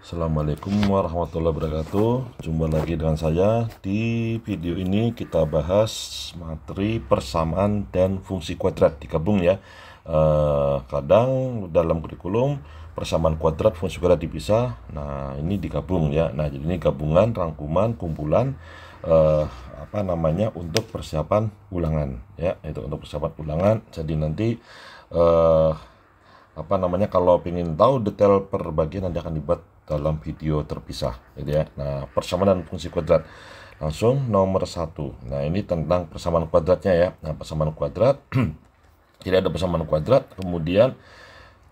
Assalamualaikum warahmatullahi wabarakatuh. Jumpa lagi dengan saya. Di video ini kita bahas materi persamaan dan fungsi kuadrat digabung ya. Kadang dalam kurikulum persamaan kuadrat, fungsi kuadrat dipisah. Nah, ini digabung ya. Nah, jadi ini gabungan, rangkuman, kumpulan untuk persiapan ulangan ya. Itu untuk persiapan ulangan. Jadi nanti kalau ingin tahu detail per bagian nanti akan dibuat dalam video terpisah gitu ya. Nah, persamaan dan fungsi kuadrat, langsung nomor 1. Nah, ini tentang persamaan kuadratnya ya. Nah, persamaan kuadrat tidak ada persamaan kuadrat, kemudian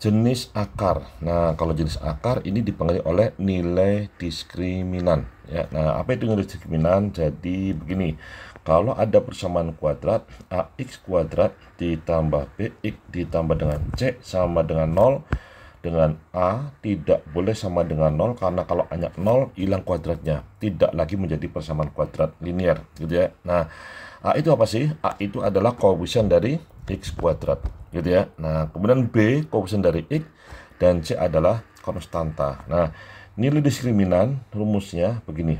jenis akar. Nah, kalau jenis akar ini dipengaruhi oleh nilai diskriminan ya. Nah, apa itu nilai diskriminan? Jadi begini, kalau ada persamaan kuadrat ax kuadrat ditambah bx ditambah dengan c sama dengan 0, dengan a tidak boleh sama dengan 0, karena kalau hanya 0 hilang kuadratnya, tidak lagi menjadi persamaan kuadrat linear gitu ya. Nah, a itu apa sih? A itu adalah koefisien dari x kuadrat gitu ya. Nah, kemudian b koefisien dari x dan c adalah konstanta. Nah, nilai diskriminan rumusnya begini,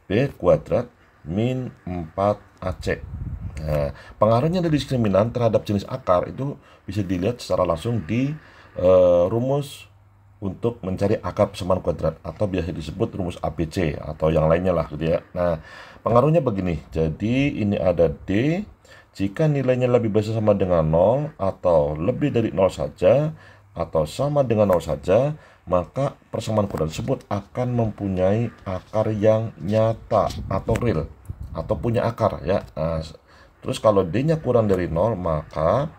b kuadrat min 4ac. Nah, pengaruhnya dari diskriminan terhadap jenis akar itu bisa dilihat secara langsung di rumus untuk mencari akar persamaan kuadrat, atau biasa disebut rumus ABC atau yang lainnya lah gitu ya. Nah, pengaruhnya begini. Jadi ini ada D, jika nilainya lebih besar sama dengan 0 atau lebih dari 0 saja atau sama dengan 0 saja, maka persamaan kuadrat tersebut akan mempunyai akar yang nyata atau real atau punya akar ya. Nah, terus kalau D-nya kurang dari 0, maka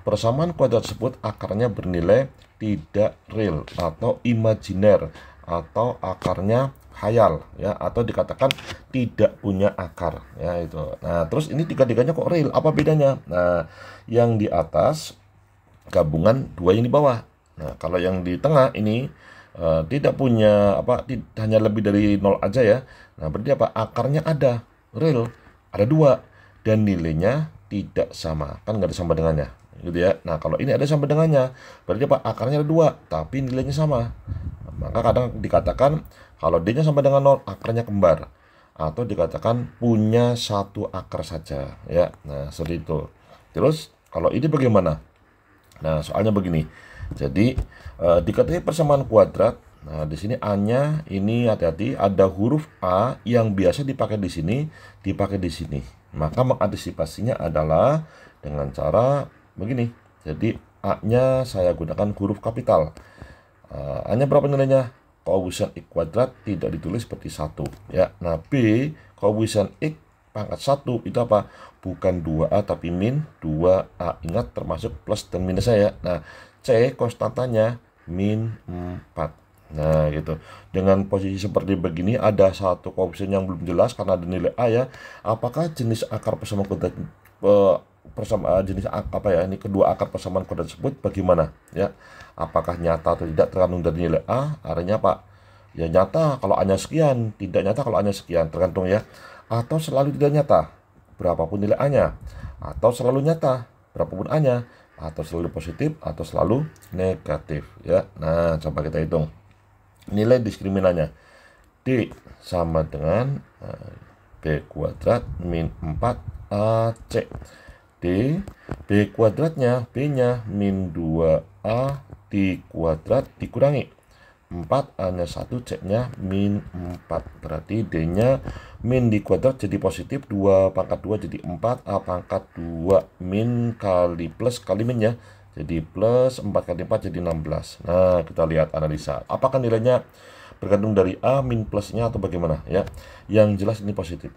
persamaan kuadrat tersebut akarnya bernilai tidak real atau imajiner, atau akarnya khayal ya, atau dikatakan tidak punya akar ya itu. Nah, terus ini tiga-tiganya kok real, apa bedanya? Nah, yang di atas gabungan dua yang di bawah. Nah, kalau yang di tengah ini tidak punya hanya lebih dari 0 aja ya. Nah, berarti apa? Akarnya ada real, ada dua, dan nilainya tidak sama, kan nggak ada sama dengannya gitu ya. Nah, kalau ini ada sama dengannya, berarti apa? Akarnya ada dua tapi nilainya sama. Maka kadang dikatakan kalau D-nya sama dengan 0, akarnya kembar, atau dikatakan punya satu akar saja ya. Nah, seperti itu. Terus kalau ini bagaimana? Nah, soalnya begini. Jadi dikatakan persamaan kuadrat. Nah, di sini A-nya ini hati-hati, ada huruf A yang biasa dipakai di sini, dipakai di sini. Maka mengantisipasinya adalah dengan cara begini. Jadi A-nya saya gunakan huruf kapital. A-nya berapa nilainya? Koefisien x kuadrat tidak ditulis seperti 1 ya. Nah, B koefisien x pangkat 1 itu apa? Bukan 2A tapi min 2A. Ingat termasuk plus dan minusnya ya. Nah, C konstantanya min 4. Nah, gitu. Dengan posisi seperti begini, ada satu koefisien yang belum jelas karena ada nilai A ya. Apakah jenis akar persamaan kuadrat ini kedua akar persamaan kuadrat tersebut bagaimana ya? Apakah nyata atau tidak tergantung dari nilai A. Artinya apa? Ya nyata kalau A-nya sekian, tidak nyata kalau A-nya sekian, tergantung ya. Atau selalu tidak nyata berapapun nilai A-nya, atau selalu nyata berapapun A-nya, atau selalu positif atau selalu negatif ya. Nah, coba kita hitung nilai diskriminannya. D sama dengan B kuadrat min 4AC. D, B kuadratnya, B-nya min 2A di kuadrat dikurangi 4, A-nya 1, C-nya min 4. Berarti D-nya min di kuadrat jadi positif, 2 pangkat 2 jadi 4, A pangkat 2 min kali plus kali min ya. Jadi plus 4 kali 4 jadi 16. Nah, kita lihat analisa. Apakah nilainya bergantung dari A min plusnya atau bagaimana ya? Yang jelas ini positif.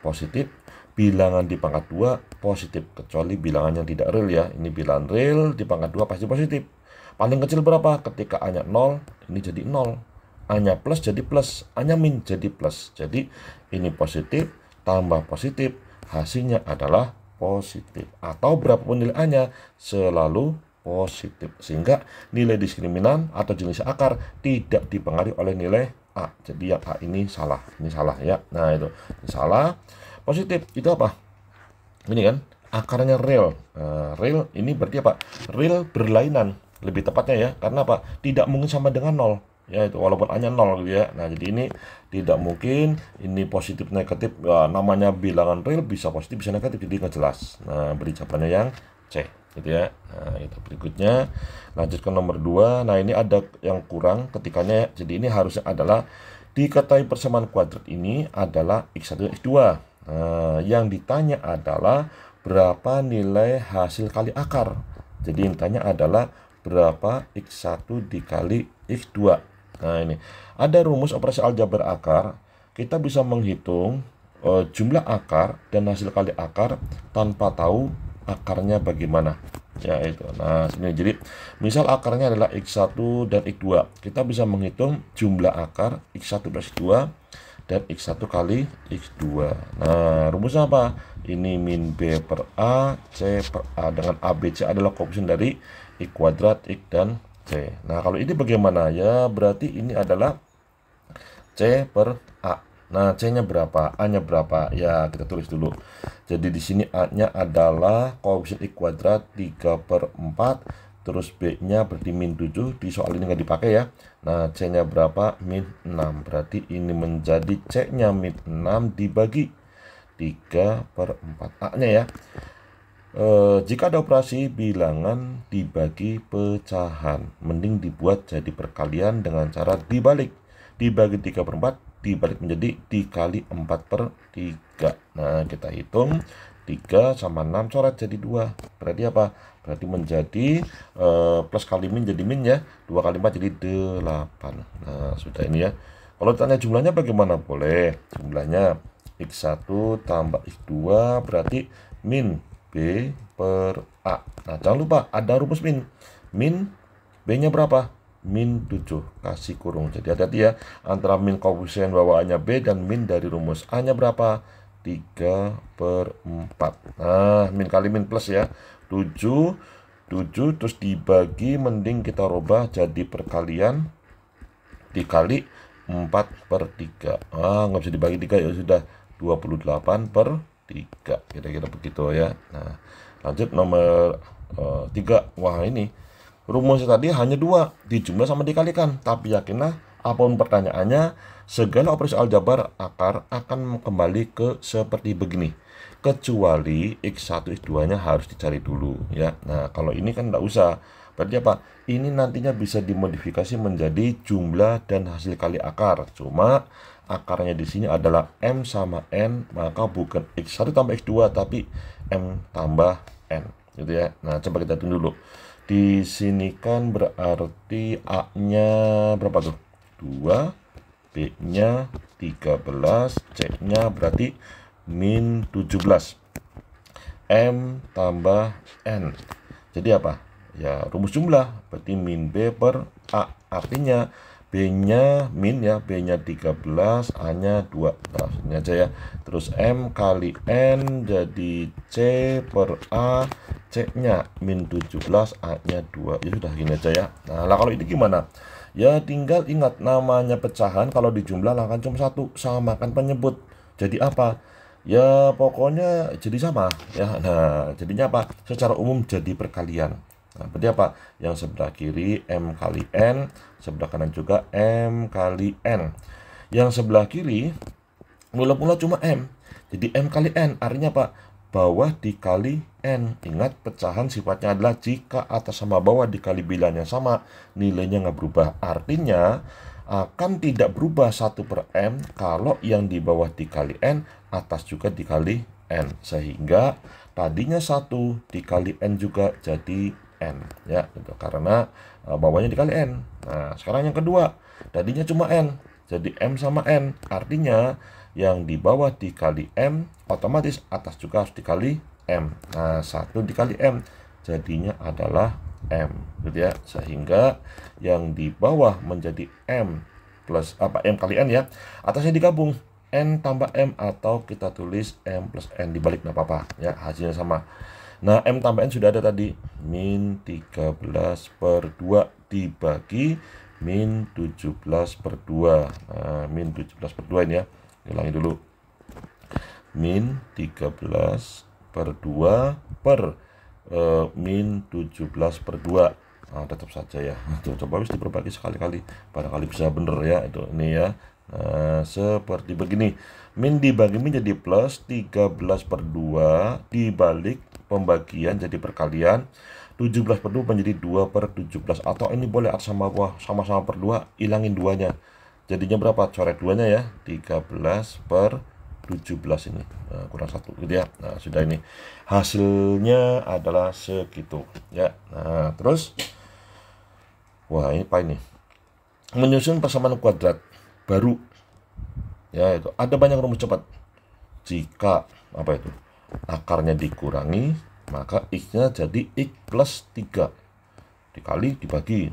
Positif. Bilangan di pangkat 2 positif, kecuali bilangan yang tidak real ya. Ini bilangan real di pangkat 2 pasti positif. Paling kecil berapa? Ketika A-nya 0, ini jadi 0. A-nya plus jadi plus, A-nya min jadi plus. Jadi ini positif tambah positif, hasilnya adalah positif. Atau berapapun nilai A-nya selalu positif. Sehingga nilai diskriminan atau jenis akar tidak dipengaruhi oleh nilai A. Jadi yang A ini salah. Ini salah ya. Nah, itu salah. Positif itu apa? Ini kan akarnya real. Real ini berarti apa? Real berlainan, lebih tepatnya ya. Karena apa? Tidak mungkin sama dengan 0. ya, itu walaupun A nya 0 gitu ya. Nah, jadi ini tidak mungkin ini positif negatif, ya, namanya bilangan real bisa positif bisa negatif, jadi nggak jelas. Nah, beri jawabannya yang C gitu ya. Nah, itu berikutnya lanjut ke nomor 2. Nah, ini ada yang kurang ketikanya ya. Jadi ini harusnya adalah diketahui persamaan kuadrat ini adalah x1 x2. Nah, yang ditanya adalah berapa nilai hasil kali akar. Jadi yang ditanya adalah berapa x1 dikali x2. Nah, ini ada rumus operasi aljabar akar. Kita bisa menghitung jumlah akar dan hasil kali akar tanpa tahu akarnya bagaimana. Ya, itu. Nah, sini jadi misal akarnya adalah x1 dan x2. Kita bisa menghitung jumlah akar x1 plus x2 dan x1 kali x2. Nah, rumusnya apa? Ini min b per a, c per a, dengan a, b, c adalah koefisien dari x kuadrat, x dan c. Nah, kalau ini bagaimana? Ya, berarti ini adalah c per a. Nah, c-nya berapa? A-nya berapa? Ya, kita tulis dulu. Jadi di sini A-nya adalah koefisien x kuadrat 3/4, terus B-nya berarti min 7. Di soal ini nggak dipakai ya. Nah, C-nya berapa? Min 6. Berarti ini menjadi C-nya min 6 dibagi 3/4. A-nya ya. Jika ada operasi bilangan dibagi pecahan, mending dibuat jadi perkalian dengan cara dibalik. Dibagi 3/4 dibalik menjadi dikali 4/3. Nah, kita hitung 3 sama 6 coret jadi 2. Berarti apa? Berarti menjadi plus kali min jadi min ya. 2 kali 4 jadi 8. Nah, sudah ini ya. Kalau ditanya jumlahnya bagaimana? Boleh. Jumlahnya x1 tambah x2 berarti min B per A. Nah, jangan lupa ada rumus min. Min B-nya berapa? Min 7, kasih kurung. Jadi hati-hati ya antara min koefisien bawaannya B dan min dari rumus. A-nya berapa? 3/4. Nah, min kali min plus ya. 7 terus dibagi, mending kita rubah jadi perkalian dikali 4/3. Nggak bisa dibagi 3 ya, sudah 28/3. Kira-kira begitu ya. Nah, lanjut nomor 3. Wah, ini rumusnya tadi hanya 2, dijumlah sama dikalikan. Tapi yakinlah, apapun pertanyaannya, segala operasi aljabar akar akan kembali ke seperti begini. Kecuali x1, x2-nya harus dicari dulu ya. Nah, kalau ini kan nggak usah. Berarti apa? Ini nantinya bisa dimodifikasi menjadi jumlah dan hasil kali akar. Cuma akarnya di sini adalah M sama N, maka bukan x1 tambah x2, tapi M tambah N. Gitu ya. Nah, coba kita hitung dulu. Di sini kan berarti A-nya berapa tuh? 2, B-nya 13, C-nya berarti min 17. M tambah N. Jadi apa? Ya, rumus jumlah. Berarti min B per A. Artinya B-nya min ya, B-nya 13, A-nya 2. Nah, ini aja ya. Terus M kali N jadi C per A, C-nya min 17, A-nya 2. Ya sudah, gini aja ya. Nah, lah kalau ini gimana? Ya tinggal ingat namanya pecahan, kalau dijumlah akan cuma satu, samakan penyebut. Jadi apa? Ya pokoknya jadi sama ya. Nah, jadinya apa? Secara umum jadi perkalian. Nah, berarti apa? Yang sebelah kiri M kali N, sebelah kanan juga M kali N. Yang sebelah kiri mula-mula cuma M. Jadi M kali N artinya apa? Bawah dikali N. Ingat, pecahan sifatnya adalah jika atas sama bawah dikali bilangan sama, nilainya nggak berubah. Artinya akan tidak berubah 1/M kalau yang di bawah dikali N, atas juga dikali N. Sehingga tadinya 1 dikali N juga jadi N ya, gitu. Karena bawahnya dikali N. Nah, sekarang yang kedua, tadinya cuma N, jadi M sama N. Artinya yang di bawah dikali M, otomatis atas juga harus dikali M. Nah, 1 dikali M jadinya adalah M, gitu ya. Sehingga yang di bawah menjadi M plus apa, M kali N ya. Atasnya digabung N tambah M, atau kita tulis M plus N dibalik, nggak apa-apa ya, hasilnya sama. Nah, M tambah N sudah ada tadi, min 13/2 dibagi min 17/2. Nah, min 17/2 ini ya, ulangi dulu. Min 13/2 per min 17/2. tetap saja ya. Tuh, coba bisa diperbagi sekali-kali, barangkali bisa bener ya itu ini ya. Nah, seperti begini. Min dibagi min jadi plus 13/2 dibalik pembagian jadi perkalian 17/2 menjadi 2/17, atau ini boleh sama-sama per 2, hilangin duanya. Jadinya berapa? Coret duanya ya. 13/17 ini. Nah, kurang 1 gitu ya. Nah, sudah ini. Hasilnya adalah segitu ya. Nah, terus wah, ini apa ini? Menyusun persamaan kuadrat baru. Ya, itu ada banyak rumus cepat. Jika apa itu? Akarnya dikurangi, maka x-nya jadi x plus 3 dikali dibagi.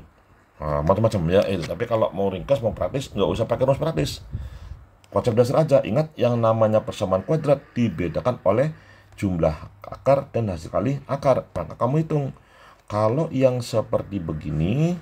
Nah, macam-macam ya itu. Tapi kalau mau ringkas, mau praktis, nggak usah pakai rumus praktis. Konsep dasar aja. Ingat, yang namanya persamaan kuadrat dibedakan oleh jumlah akar dan hasil kali akar. Maka kamu hitung. Kalau yang seperti begini,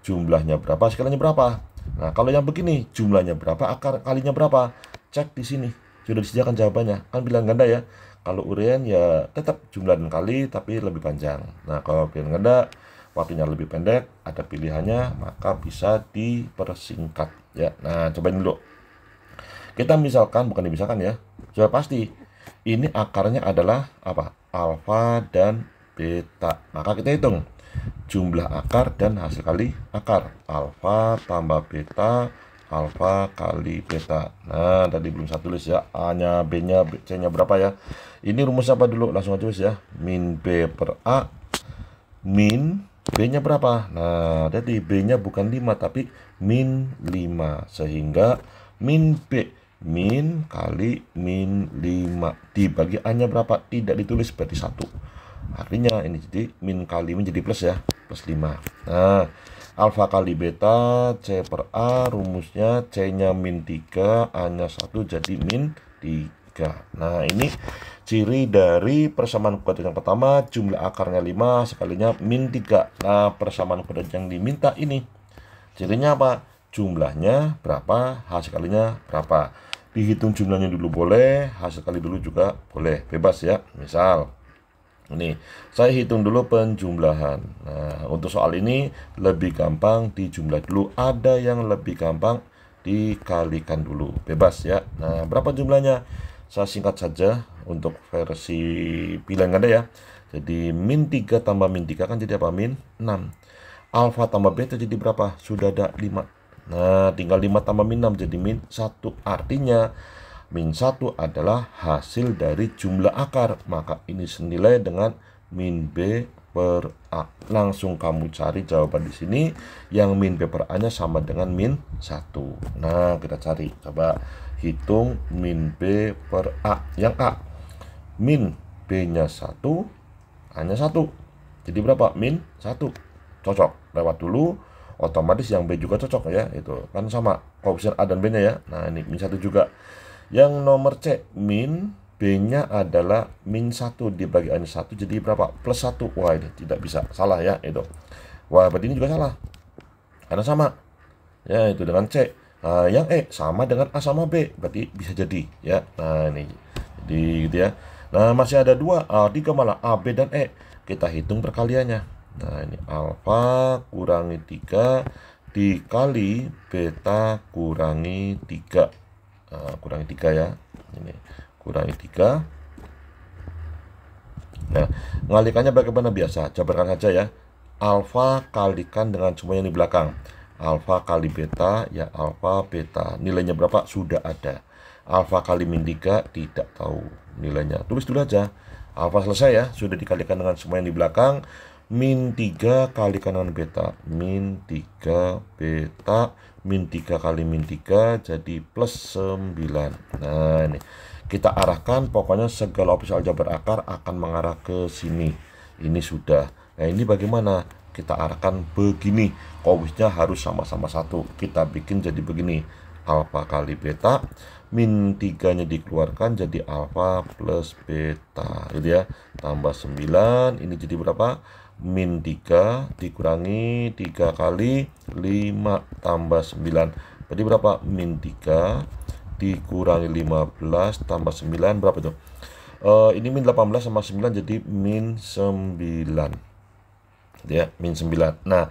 jumlahnya berapa, hasilnya berapa. Nah, kalau yang begini, jumlahnya berapa, akar kalinya berapa. Cek di sini. Sudah disediakan jawabannya. Kan bilang ganda ya. Kalau urean ya tetap jumlah dan kali, tapi lebih panjang. Nah, kalau bilang ganda, waktunya lebih pendek, ada pilihannya, maka bisa dipersingkat ya. Nah, cobain dulu. Kita misalkan, bukan dimisalkan ya, sudah pasti ini akarnya adalah apa? Alfa dan beta. Maka kita hitung jumlah akar dan hasil kali akar. Alfa tambah beta, alfa kali beta. Nah, tadi belum saya tulis ya, A-nya, B-nya, C-nya berapa ya. Ini rumus apa dulu? Langsung aja tulis ya. Min B per A, min B-nya berapa? Nah, jadi B-nya bukan 5, tapi min 5. Sehingga min B, min kali min 5 dibagi A-nya berapa? Tidak ditulis, berarti 1. Artinya ini jadi min kali min jadi plus ya, plus 5. Nah, alfa kali beta, C per A, rumusnya C-nya min 3, A-nya 1, jadi min 3. Nah, ini ciri dari persamaan kuadrat yang pertama, jumlah akarnya 5, sekalinya min 3. Nah, persamaan kuadrat yang diminta ini, cirinya apa? Jumlahnya berapa, hasil kalinya berapa. Dihitung jumlahnya dulu boleh, hasil kali dulu juga boleh, bebas ya. Misal, ini saya hitung dulu penjumlahan. Nah, untuk soal ini lebih gampang dijumlah dulu. Ada yang lebih gampang dikalikan dulu, bebas ya. Nah, berapa jumlahnya? Saya singkat saja untuk versi pilihan ganda ya. Jadi min 3 tambah min 3 kan jadi apa? Min 6. Alfa tambah beta jadi berapa? Sudah ada 5. Nah, tinggal 5 tambah min 6 jadi min 1. Artinya min 1 adalah hasil dari jumlah akar. Maka ini senilai dengan min B per A. Langsung kamu cari jawaban di sini. Yang min B per A-nya sama dengan min 1. Nah, kita cari. Coba hitung min B per A. Yang A, min B-nya 1, A-nya 1. Jadi berapa? Min 1. Cocok. Lewat dulu. Otomatis yang B juga cocok ya. Itu kan sama koefisien A dan B-nya ya. Nah, ini min 1 juga. Yang nomor C, min B-nya adalah min 1 dibagi A-nya 1, jadi berapa? Plus 1. Wah, ini tidak bisa. Salah ya, itu. Wah, berarti ini juga salah. Karena sama. Ya, itu dengan C. Nah, yang E sama dengan A sama B, berarti bisa jadi ya. Nah, ini jadi gitu ya. Nah, masih ada 2, 3 malah, A, B, dan E. Kita hitung perkaliannya. Nah, ini alfa kurangi 3 dikali beta kurangi 3. Kurangi 3 ya. Ini kurangi 3. Nah, ngalikannya bagaimana biasa? Jabarkan saja ya. Alfa kalikan dengan semua yang di belakang. Alfa kali beta ya alfa beta. Nilainya berapa? Sudah ada. Alfa kali min 3 tidak tahu nilainya. Tulis dulu aja. Alfa selesai ya. Sudah dikalikan dengan semua yang di belakang. Min 3 kalikan dengan beta. Min 3 beta. Min 3 kali min 3 jadi plus 9. Nah, ini kita arahkan, pokoknya segala operasi aljabar akar akan mengarah ke sini. Ini sudah. Nah, ini bagaimana? Kita arahkan begini. Koefisiennya harus sama-sama 1. Kita bikin jadi begini. Alfa kali beta, min 3-nya dikeluarkan jadi alfa plus beta. Gitu ya. Tambah 9, ini jadi berapa? Min 3 dikurangi 3 kali 5 tambah 9. Berarti berapa? Min 3 dikurangi 15 tambah 9 berapa itu? Ini min 18 sama 9 jadi min 9. gitu ya, min 9. Nah,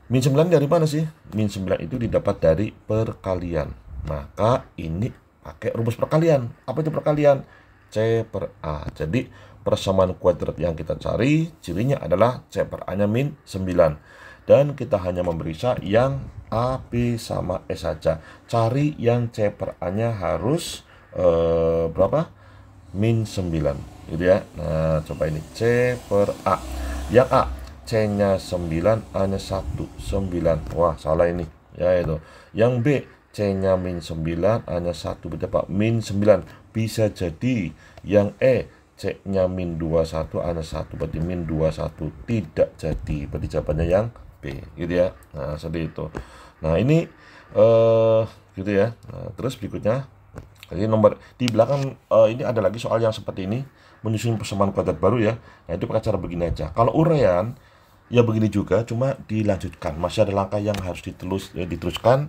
min 9 dari mana sih? Min 9 itu didapat dari perkalian. Maka ini pakai rumus perkalian. Apa itu perkalian? C per A. Jadi persamaan kuadrat yang kita cari, cirinya adalah C per A-nya min 9. Dan kita hanya memeriksa yang A, B, sama S saja. Cari yang C per A-nya harus berapa? Min 9. Gitu ya. Nah, coba ini C per A. Yang A, C-nya 9, A-nya 1, 9. Wah, salah ini. Ya, itu. Yang B, C-nya min 9, A-nya 1. Berapa? Min 9. Bisa jadi yang E, C-nya min 21, A-nya 1. Berarti min 21. Tidak jadi. Berarti jawabannya yang B. Gitu ya. Nah, seperti itu. Nah, ini gitu ya. Nah, terus berikutnya. Jadi nomor di belakang ini ada lagi soal yang seperti ini, menyusun persamaan kuadrat baru ya. Nah, itu pakai cara begini aja. Kalau uraian ya begini juga, cuma dilanjutkan. Masih ada langkah yang harus diteruskan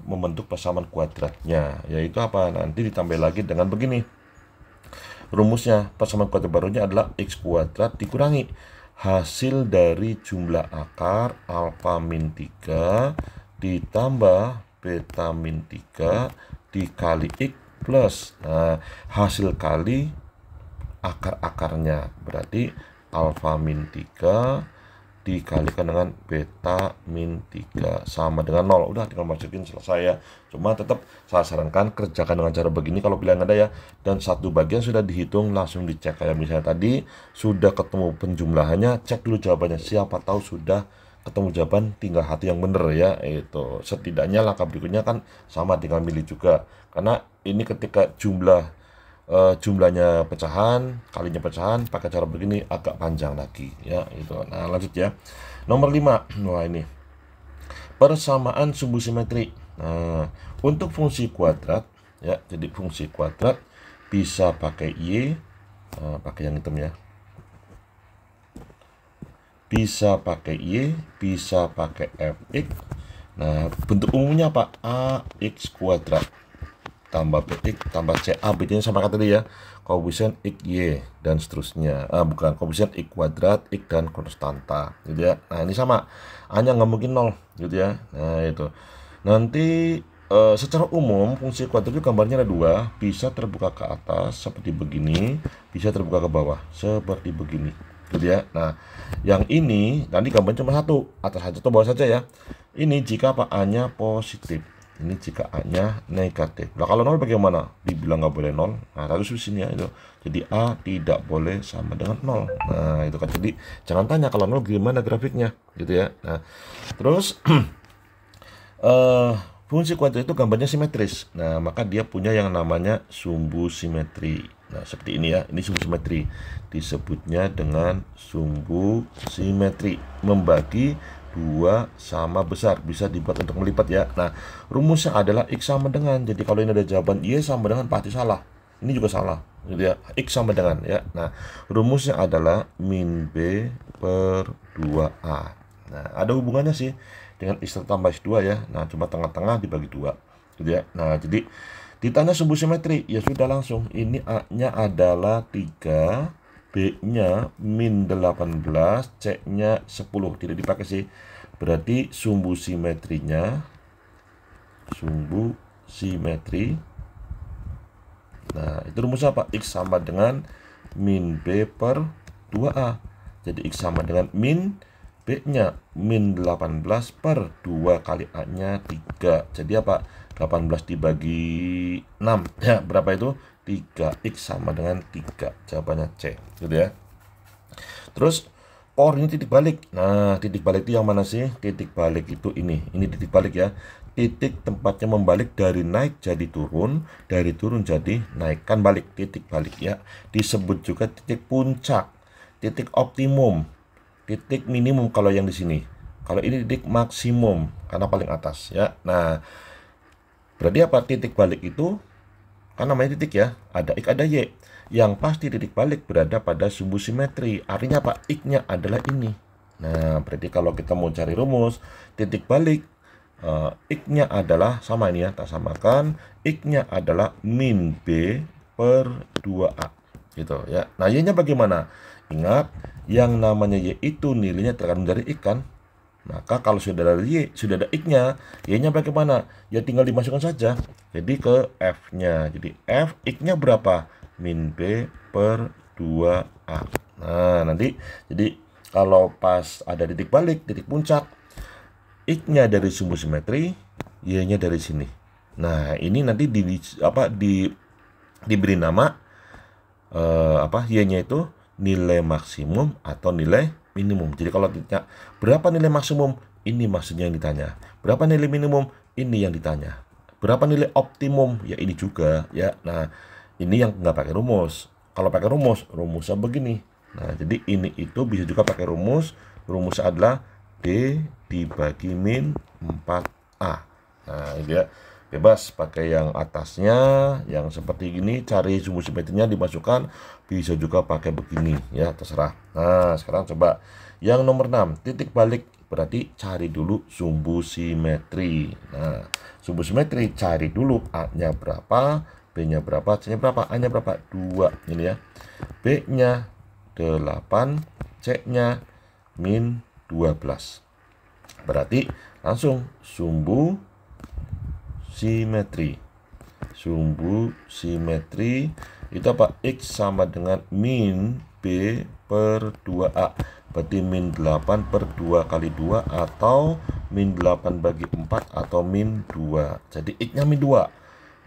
membentuk persamaan kuadratnya. Yaitu apa? Nanti ditambah lagi dengan begini. Rumusnya persamaan kuadrat barunya adalah x kuadrat dikurangi hasil dari jumlah akar alfa min 3 ditambah beta min 3 dikali x plus hasil kali akar-akarnya, berarti alfa min 3 dikalikan dengan beta min 3 sama dengan 0. Udah tinggal masukin, selesai ya. Cuma tetap saya sarankan kerjakan dengan cara begini kalau pilihan ada ya. Dan satu bagian sudah dihitung, langsung dicek. Kayak misalnya tadi sudah ketemu penjumlahannya, cek dulu jawabannya. Siapa tahu sudah ketemu jawaban, tinggal hati yang bener ya. Itu setidaknya langkah berikutnya kan sama, tinggal milih juga. Karena ini ketika jumlahnya pecahan, kalinya pecahan, pakai cara begini agak panjang lagi ya itu. Nah, lanjut ya. Nomor 5. Wah, ini persamaan sumbu simetri. Nah, untuk fungsi kuadrat ya, jadi fungsi kuadrat bisa pakai Y, pakai yang hitam ya. Bisa pakai Y, bisa pakai Fx. Nah, bentuk umumnya apa? AX kuadrat tambah BX tambah CA, BT-nya sama kata tadi ya, koefisien X, Y, dan seterusnya. Bukan, koefisien X kuadrat, X, dan konstanta gitu ya. Nah, ini sama, A-nya nggak mungkin 0 gitu ya. Nah, itu nanti secara umum fungsi kuadrat itu gambarnya ada dua, bisa terbuka ke atas seperti begini, bisa terbuka ke bawah seperti begini gitu ya. Nah, yang ini nanti gambarnya cuma satu, atas saja atau bawah saja ya. Ini jika apa? A-nya positif, ini jika A-nya negatif. Nah, kalau 0 bagaimana? Dibilang nggak boleh 0. Nah, harus di sini ya itu. Jadi A tidak boleh sama dengan 0. Nah, itu kan. Jadi jangan tanya kalau 0 gimana grafiknya gitu ya. Nah, terus fungsi kuadrat itu gambarnya simetris. Nah, maka dia punya yang namanya sumbu simetri. Nah, seperti ini ya. Ini sumbu simetri. Disebutnya dengan sumbu simetri. Membagi dua sama besar, bisa dibuat untuk melipat ya. Nah, rumusnya adalah X sama dengan, jadi kalau ini ada jawaban Y sama dengan pasti salah, ini juga salah gitu ya. X sama dengan ya. Nah, rumusnya adalah min B per 2A. Nah, ada hubungannya sih dengan X tambah X2 ya. Nah, cuma tengah-tengah dibagi 2 gitu ya. Nah, jadi ditanya sumbu simetri, ya sudah langsung, ini A-nya adalah 3, B-nya min 18, C-nya 10. Tidak dipakai sih. Berarti sumbu simetri. Nah, itu rumusnya apa? X sama dengan min B per 2A. Jadi X sama dengan min B-nya min 18 per 2 kali A-nya 3. Jadi apa? 18 dibagi 6. Ya, berapa itu? 3. X sama dengan 3. Jawabannya C gitu ya. Terus ini titik balik. Nah, titik balik itu yang mana sih? Titik balik itu ini titik balik ya. Titik tempatnya membalik dari naik jadi turun, dari turun jadi naik, kan balik, titik balik ya. Disebut juga titik puncak, titik optimum, titik minimum kalau yang di sini. Kalau ini titik maksimum karena paling atas ya. Nah, berarti apa? Titik balik itu kan namanya titik ya, ada X ada Y. Yang pasti titik balik berada pada sumbu simetri. Artinya apa? X-nya adalah ini. Nah, berarti kalau kita mau cari rumus titik balik, X-nya adalah sama ini ya, tak samakan. X-nya adalah min B per 2A gitu ya. Nah, Y-nya bagaimana? Ingat, yang namanya Y itu nilainya tergantung dari X kan. Maka kalau sudah ada Y, sudah ada X-nya, Y-nya bagaimana? Ya tinggal dimasukkan saja. Jadi ke F-nya. Jadi F, X-nya berapa? Min B per 2A. Nah, nanti jadi kalau pas ada titik balik, titik puncak, X-nya dari sumbu simetri, Y-nya dari sini. Nah, ini nanti diberi nama Y-nya itu nilai maksimum atau nilai minimum. Jadi kalau ditanya berapa nilai maksimum, ini maksudnya yang ditanya. Berapa nilai minimum, ini yang ditanya. Berapa nilai optimum, ya ini juga ya. Nah, ini yang nggak pakai rumus. Kalau pakai rumus, rumusnya begini. Nah, jadi ini itu bisa juga pakai rumus. Rumusnya adalah D dibagi min 4A. Nah, ini ya. Bebas pakai yang atasnya, yang seperti gini, cari sumbu simetrinya dimasukkan, bisa juga pakai begini ya, terserah. Nah, sekarang coba yang nomor 6, titik balik, berarti cari dulu sumbu simetri. Nah, sumbu simetri cari dulu A-nya berapa, B-nya berapa, C-nya berapa, A-nya berapa, 2 ini ya. B-nya 8, C-nya min 12. Berarti langsung sumbu simetri. Sumbu simetri itu apa? X sama dengan min B per 2A. Berarti min 8 per 2 kali 2 atau min 8 bagi 4 atau min 2. Jadi X-nya min 2.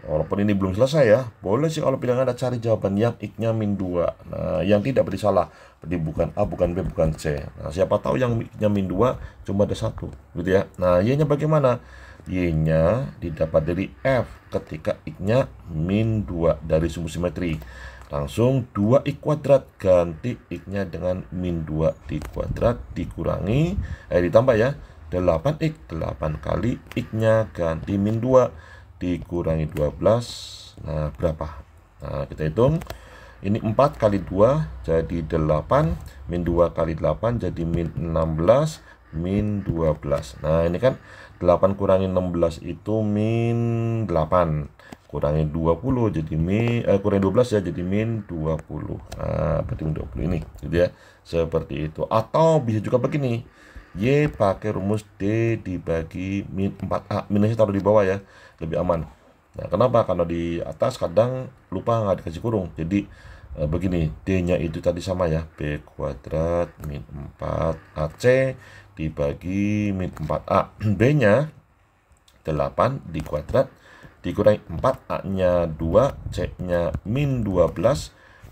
Walaupun ini belum selesai ya, boleh sih kalau pilihan Anda cari jawaban yang X-nya min 2. Nah, yang tidak berarti salah. Berarti bukan A, bukan B, bukan C. Nah, siapa tahu yang X-nya min 2 cuma ada 1. Gitu ya. Nah, Y-nya bagaimana? Y-nya didapat dari F ketika X-nya min 2 dari sumbu simetri. Langsung 2X kuadrat ganti X-nya dengan min 2 di kuadrat dikurangi, ditambah ya, 8X, 8 kali X-nya ganti min 2 dikurangi 12. Nah, berapa? Nah, kita hitung. Ini 4 kali 2 jadi 8, min 2 kali 8 jadi min 16, min 12. Nah, ini kan 8 kurangi 16 itu min 8. Kurangi 20 jadi kurangi 12 ya jadi min 20. Nah, berarti min 20 ini gitu ya. Seperti itu. Atau bisa juga begini. Y pakai rumus D dibagi min 4A. Minusnya taruh di bawah ya. Lebih aman. Nah, kenapa? Karena di atas kadang lupa nggak dikasih kurung. Jadi begini, D-nya itu tadi sama ya. B kuadrat min 4AC dibagi min 4A. B-nya 8 di kuadrat dikurangi 4, A-nya 2, C-nya min 12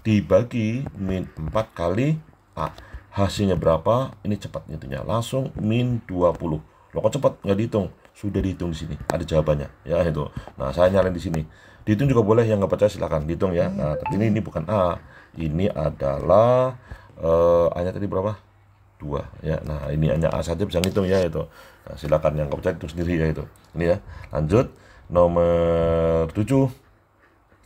dibagi min 4 kali A. Hasilnya berapa? Ini cepat intinya. Langsung min 20. Loh kok cepat? Nggak dihitung. Sudah dihitung di sini. Ada jawabannya. Ya itu. Nah, saya nyalain di sini. Dihitung juga boleh, yang nggak percaya silakan dihitung ya. Nah, tapi ini bukan A. Ini adalah A-nya tadi berapa? 2 ya. Nah, ini hanya A saja bisa ngitung ya itu. Nah, silakan yang nggak percaya hitung sendiri ya itu. Ini ya. Lanjut nomor 7.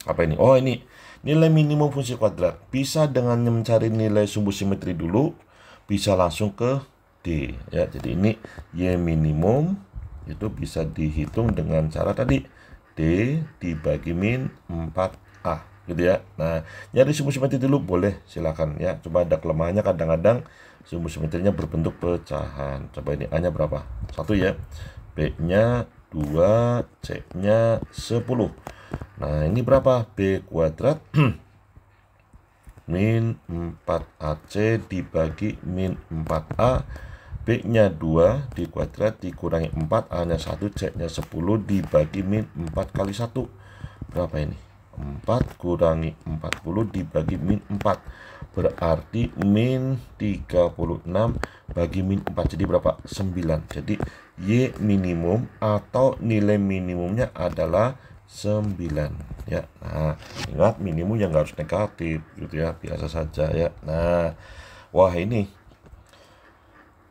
Apa ini? Oh, ini nilai minimum fungsi kuadrat. Bisa dengan mencari nilai sumbu simetri dulu, bisa langsung ke D ya. Jadi ini Y minimum itu bisa dihitung dengan cara tadi D dibagi min 4A gitu ya. Nah, nyari sumbu simetri dulu boleh, silakan ya. Coba ada kelemahannya kadang-kadang sumbu simetrinya berbentuk pecahan. Coba ini A-nya berapa? 1 ya. B-nya 2, C-nya 10. Nah, ini berapa? B kuadrat min 4AC dibagi min 4A. B-nya 2 di kuadrat dikurangi 4, A-nya 1, C-nya 10 dibagi min 4 kali 1. Berapa ini? 4 kurangi 40 dibagi min 4. Berarti min 36 bagi min 4. Jadi berapa? 9. Jadi Y minimum atau nilai minimumnya adalah 9 ya. Nah, ingat minimum yang nggak harus negatif gitu ya, biasa saja ya. Nah, wah ini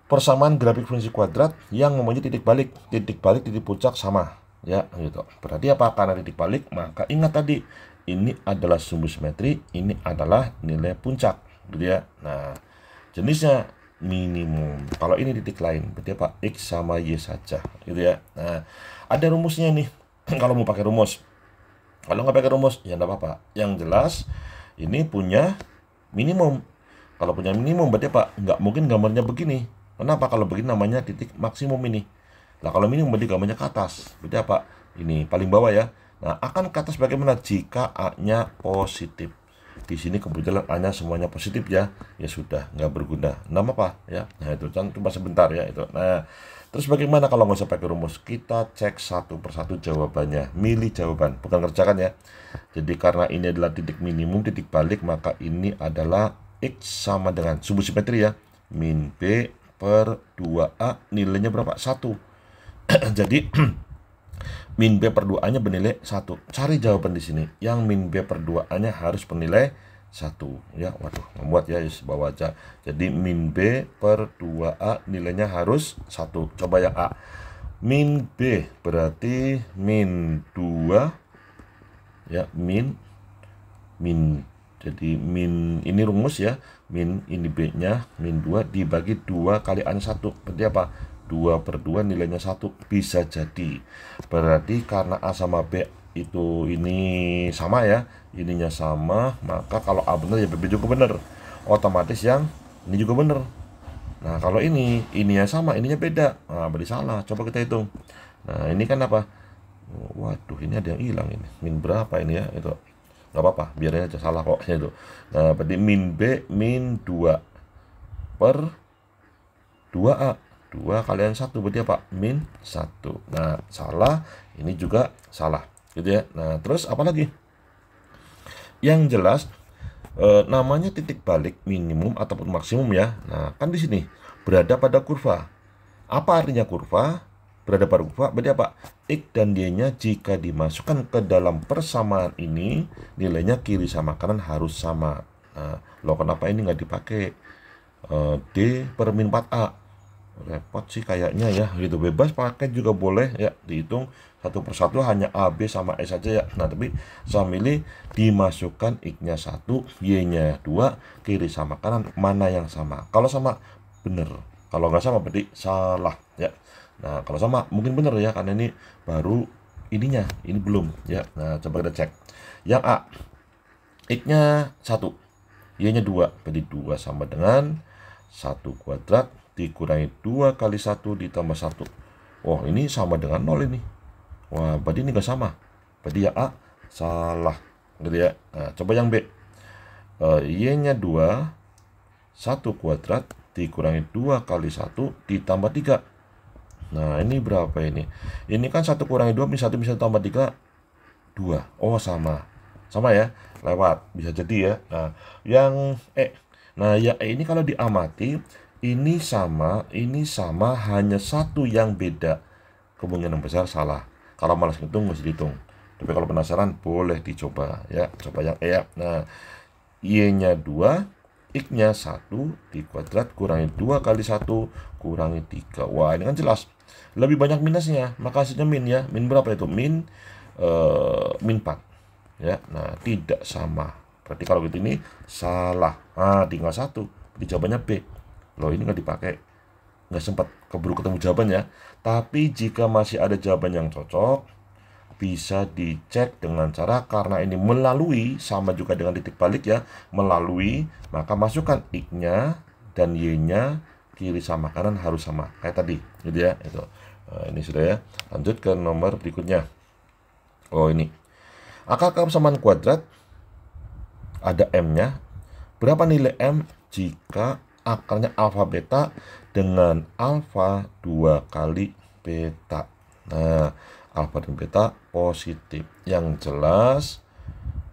persamaan grafik fungsi kuadrat yang mempunyai titik balik, titik puncak sama ya gitu. Berarti apa? Karena titik balik, maka ingat tadi ini adalah sumbu simetri, ini adalah nilai puncak gitu ya. Nah, jenisnya minimum. Kalau ini titik lain, berarti apa? X sama Y saja gitu ya. Nah, ada rumusnya nih. Kalau mau pakai rumus, kalau nggak pakai rumus ya nggak apa-apa. Yang jelas ini punya minimum. Kalau punya minimum berarti apa? Nggak mungkin gambarnya begini. Kenapa? Kalau begini namanya titik maksimum ini. Nah, kalau minimum berarti gambarnya ke atas. Berarti apa? Ini paling bawah ya. Nah, akan ke atas bagaimana jika A-nya positif? Di sini kebetulan A-nya semuanya positif ya. Ya sudah, nggak berguna. Nama apa ya? Nah, itu kan cuma sebentar ya itu. Nah, terus bagaimana kalau nggak usah pakai rumus? Kita cek satu persatu jawabannya. Milih jawaban, bukan kerjakan ya. Jadi karena ini adalah titik minimum, titik balik, maka ini adalah X sama dengan sumbu simetri ya. Min B per 2A nilainya berapa? 1. Jadi min B per 2A-nya bernilai 1. Cari jawaban di sini. Yang min B per 2A-nya harus bernilai 1. Ya, waduh, membuat ya, bawa aja. Jadi min B per 2A nilainya harus 1. Coba yang A. Min B berarti min 2 ya, min jadi min ini rumus ya, min ini B-nya min 2 dibagi 2 kali A-nya 1. Berarti apa? 2 per 2 nilainya 1. Bisa jadi berarti karena A sama B itu ini sama ya, ininya sama, maka kalau A benar ya B juga benar, otomatis yang ini juga benar. Nah, kalau ininya sama, ininya beda, nah berarti salah. Coba kita hitung. Nah, ini kan apa? Waduh, ini ada yang hilang ini. Min berapa ini ya? Itu nggak apa-apa, biarin aja, salah kok itu. Nah, berarti min B min 2 per 2A. 2 kalian 1 berarti apa? Min 1. Nah, salah, ini juga salah gitu ya. Nah, terus apa lagi? Yang jelas namanya titik balik minimum ataupun maksimum ya. Nah, kan di sini berada pada kurva. Apa artinya kurva? Berada pada kurva berarti apa? X dan Y-nya jika dimasukkan ke dalam persamaan ini, nilainya kiri sama kanan harus sama. Nah, loh kenapa ini nggak dipakai D per min 4A? Repot sih kayaknya ya, gitu. Bebas pakai juga boleh ya, dihitung satu persatu hanya A, B sama S saja ya. Nah, tapi saya milih dimasukkan X-nya 1, Y-nya 2, kiri sama kanan, mana yang sama. Kalau sama bener, kalau nggak sama berarti salah ya. Nah, kalau sama mungkin bener ya, karena ini baru ininya, ini belum ya. Nah, coba kita cek. Yang A, X-nya 1, Y-nya 2, berarti 2 sama dengan 1 kuadrat dikurangi 2 kali 1 ditambah 1. Oh, ini sama dengan 0 ini. Wah, berarti ini nggak sama. Berarti ya A salah gitu ya. Nah, coba yang B. Y-nya 2, 1 kuadrat dikurangi 2 kali 1 ditambah 3. Nah, ini berapa ini? Ini kan 1 kurangi 2 min 1 bisa tambah 3, 2. Oh, sama. Sama ya, lewat. Bisa jadi ya. Nah, yang E. Nah, yang E ini kalau diamati, ini sama, hanya satu yang beda. Kemungkinan besar salah. Kalau malas ngitung, mesti dihitung. Tapi kalau penasaran, boleh dicoba ya. Coba yang E ya. Nah, Y-nya 2, X-nya 1 dikuadrat kurangi 2 kali 1 kurangi 3. Wah, ini kan jelas. Lebih banyak minusnya, maka hasilnya min ya. Min berapa itu? Min 4. Ya, nah tidak sama. Berarti kalau gitu ini salah. Nah, tinggal 1. Di jawabannya B. Loh, ini nggak dipakai, nggak sempat keburu ketemu jawabannya. Tapi jika masih ada jawaban yang cocok, bisa dicek dengan cara, karena ini melalui, sama juga dengan titik balik ya, melalui, maka masukkan X-nya dan Y-nya kiri sama kanan harus sama kayak tadi gitu ya. Itu ini sudah ya. Lanjut ke nomor berikutnya. Oh, ini akar persamaan kuadrat, ada M-nya. Berapa nilai M jika akarnya alfa beta dengan alfa 2 kali beta? Nah, alfa dan beta positif. Yang jelas,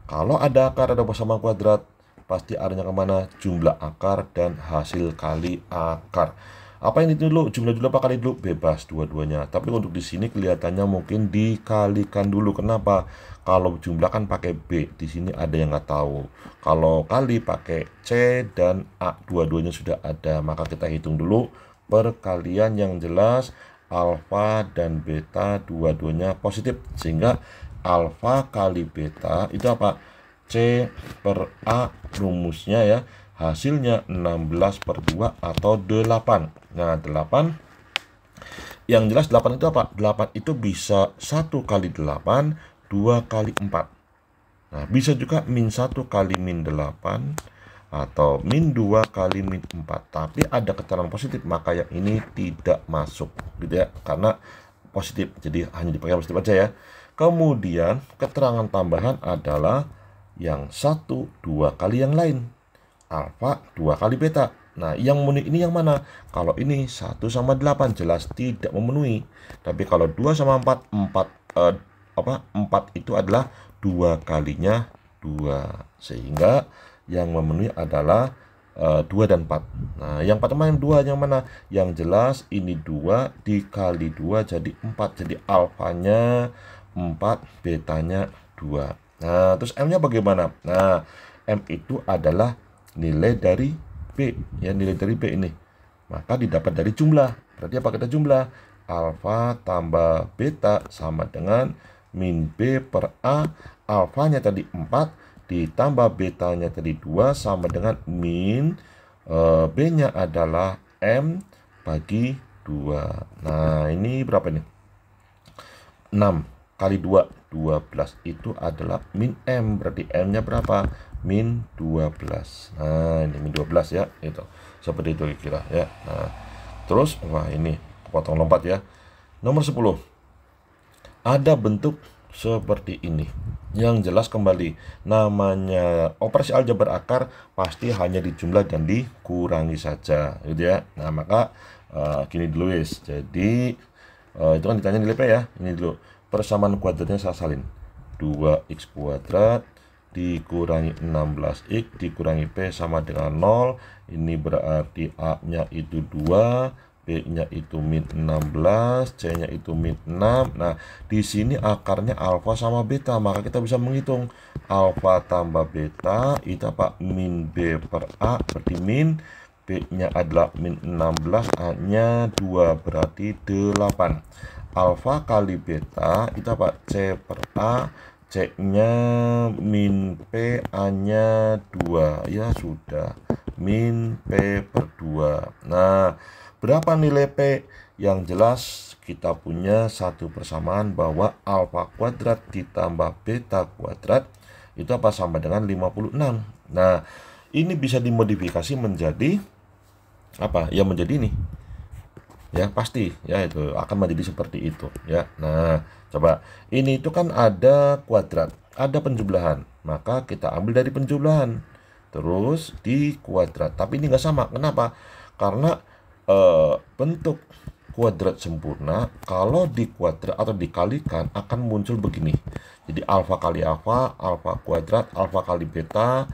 kalau ada akar, ada persamaan kuadrat, pasti arahnya kemana? Jumlah akar dan hasil kali akar. Apa ini dulu? Jumlah dulu apa kali dulu? Bebas dua-duanya. Tapi untuk di sini kelihatannya mungkin dikalikan dulu. Kenapa? Kalau jumlah kan pakai B. Di sini ada yang nggak tahu. Kalau kali pakai C dan A. Dua-duanya sudah ada. Maka kita hitung dulu perkalian. Yang jelas alfa dan beta dua-duanya positif. Sehingga alfa kali beta itu apa? C per A rumusnya ya. Hasilnya 16 per 2 atau 8. Nah, 8. Yang jelas 8 itu apa? 8 itu bisa 1 kali 8, 2 kali 4. Nah, bisa juga min 1 kali min 8, atau min 2 kali min 4, tapi ada keterangan positif, maka yang ini tidak masuk gitu ya, karena positif, jadi hanya dipakai positif aja ya. Kemudian keterangan tambahan adalah yang 1 2 kali yang lain, alfa 2 kali beta. Nah, yang memenuhi ini yang mana? Kalau ini 1 sama 8 jelas tidak memenuhi. Tapi kalau 2 sama 4, 4 itu adalah 2 kalinya 2. Sehingga yang memenuhi adalah 2 dan 4. Nah, yang pertama yang 2 yang mana? Yang jelas ini 2 dikali 2 jadi 4. Jadi alfanya 4, betanya 2. Nah, terus M-nya bagaimana? Nah, M itu adalah nilai dari B, ya, nilai dari B ini. Maka didapat dari jumlah. Berarti apa kita jumlah? Alfa tambah beta sama dengan min B per A. Alfanya tadi 4, ditambah betanya tadi 2 sama dengan min B-nya adalah M bagi 2. Nah, ini berapa nih? 6 kali 2, 12. Itu adalah min M. Berarti M-nya berapa? Min 12. Nah, ini min 12 ya, itu. Seperti itu kira ya. Nah, terus wah ini potong lompat ya. Nomor 10. Ada bentuk seperti ini. Yang jelas kembali namanya operasi aljabar akar pasti hanya dijumlah dan dikurangi saja gitu ya. Nah, maka gini dulu guys. Jadi itu kan ditanya nilai P ya. Ini dulu. Persamaan kuadratnya saya salin. 2x kuadrat dikurangi 16x dikurangi P sama dengan 0. Ini berarti A-nya itu 2, B-nya itu min 16, C-nya itu min 6. Nah, di sini akarnya alfa sama beta, maka kita bisa menghitung alfa tambah beta itu apa? Min B per A, berarti min B-nya adalah min 16, A-nya 2, berarti 8. Alfa kali beta itu apa? C per A, C-nya min P, A-nya 2. Ya sudah, min P per 2. Nah, berapa nilai P? Yang jelas kita punya satu persamaan bahwa alfa kuadrat ditambah beta kuadrat itu apa? Sama dengan 56. Nah, ini bisa dimodifikasi menjadi apa? Ya menjadi ini. Ya pasti ya, itu akan menjadi seperti itu ya. Nah, coba ini itu kan ada kuadrat, ada penjumlahan, maka kita ambil dari penjumlahan terus di kuadrat. Tapi ini nggak sama. Kenapa? Karena bentuk kuadrat sempurna kalau di kuadrat atau dikalikan akan muncul begini. Jadi alfa kali alfa, alfa kuadrat, alfa kali beta,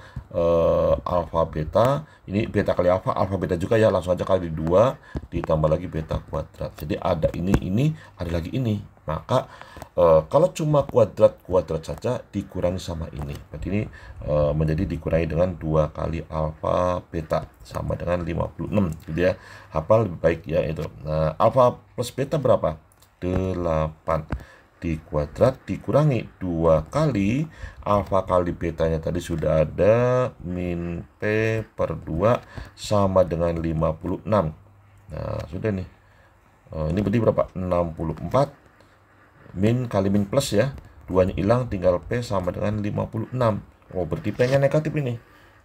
alfa beta, ini beta kali alfa beta juga ya, langsung aja kali 2 ditambah lagi beta kuadrat. Jadi ada ini ada lagi ini. Maka kalau cuma kuadrat saja dikurangi sama ini. Berarti ini menjadi dikurangi dengan 2 kali alfa beta sama dengan 56 gitu ya. Hafal lebih baik ya itu. Nah, alfa plus beta berapa? 8 di kuadrat dikurangi 2 kali alfa kali betanya tadi sudah ada min P per 2 sama dengan 56. Nah, sudah nih. Ini berarti berapa? 64 min kali min plus ya. 2-nya hilang, tinggal P sama dengan 56. Oh, berarti P-nya negatif ini.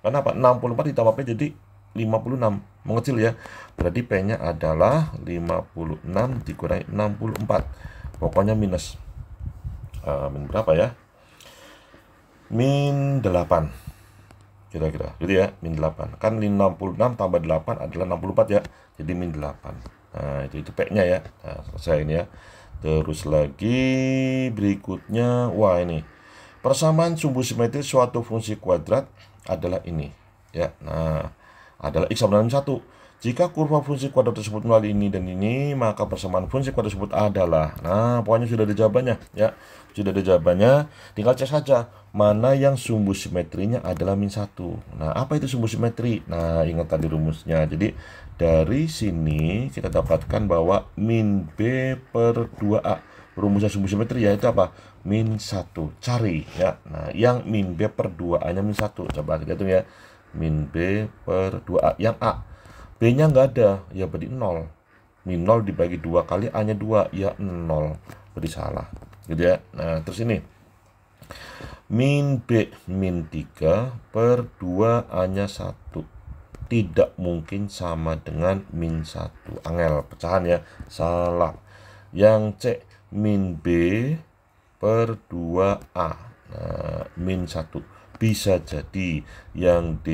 Kenapa? 64 ditambah P jadi 56. Mengecil ya. Berarti P-nya adalah 56 dikurangi 64. Pokoknya minus. Min berapa ya? Min 8. Kira-kira. Gitu ya, min 8. Kan 56 tambah 8 adalah 64 ya. Jadi min 8. Nah, itu P-nya ya. Nah, selesai ini ya. Terus lagi berikutnya, wah ini. Persamaan sumbu simetris suatu fungsi kuadrat adalah ini. Ya, nah, adalah X sama dengan 1. Jika kurva fungsi kuadrat tersebut melalui ini dan ini, maka persamaan fungsi kuadrat tersebut adalah. Nah, pokoknya sudah ada jawabannya ya. Sudah ada jawabannya, tinggal cek saja mana yang sumbu simetrinya adalah min 1. Nah, apa itu sumbu simetri? Nah, ingat tadi rumusnya. Jadi dari sini kita dapatkan bahwa min B per 2A. Rumusnya sumbu simetri yaitu apa? Min 1. Cari ya. Nah, yang min B per 2A-nya min 1. Coba kita hitung ya. Min B per 2A. Yang A. B-nya nggak ada, ya berarti 0. Min 0 dibagi 2 kali A-nya 2, ya 0. Berarti salah. Gitu ya. Nah, terus ini. min B min 3 per 2 hanya 1. Tidak mungkin sama dengan min 1. Angel, pecahan ya. Salah. Yang C min B per 2A. Nah, min 1. Bisa jadi. Yang D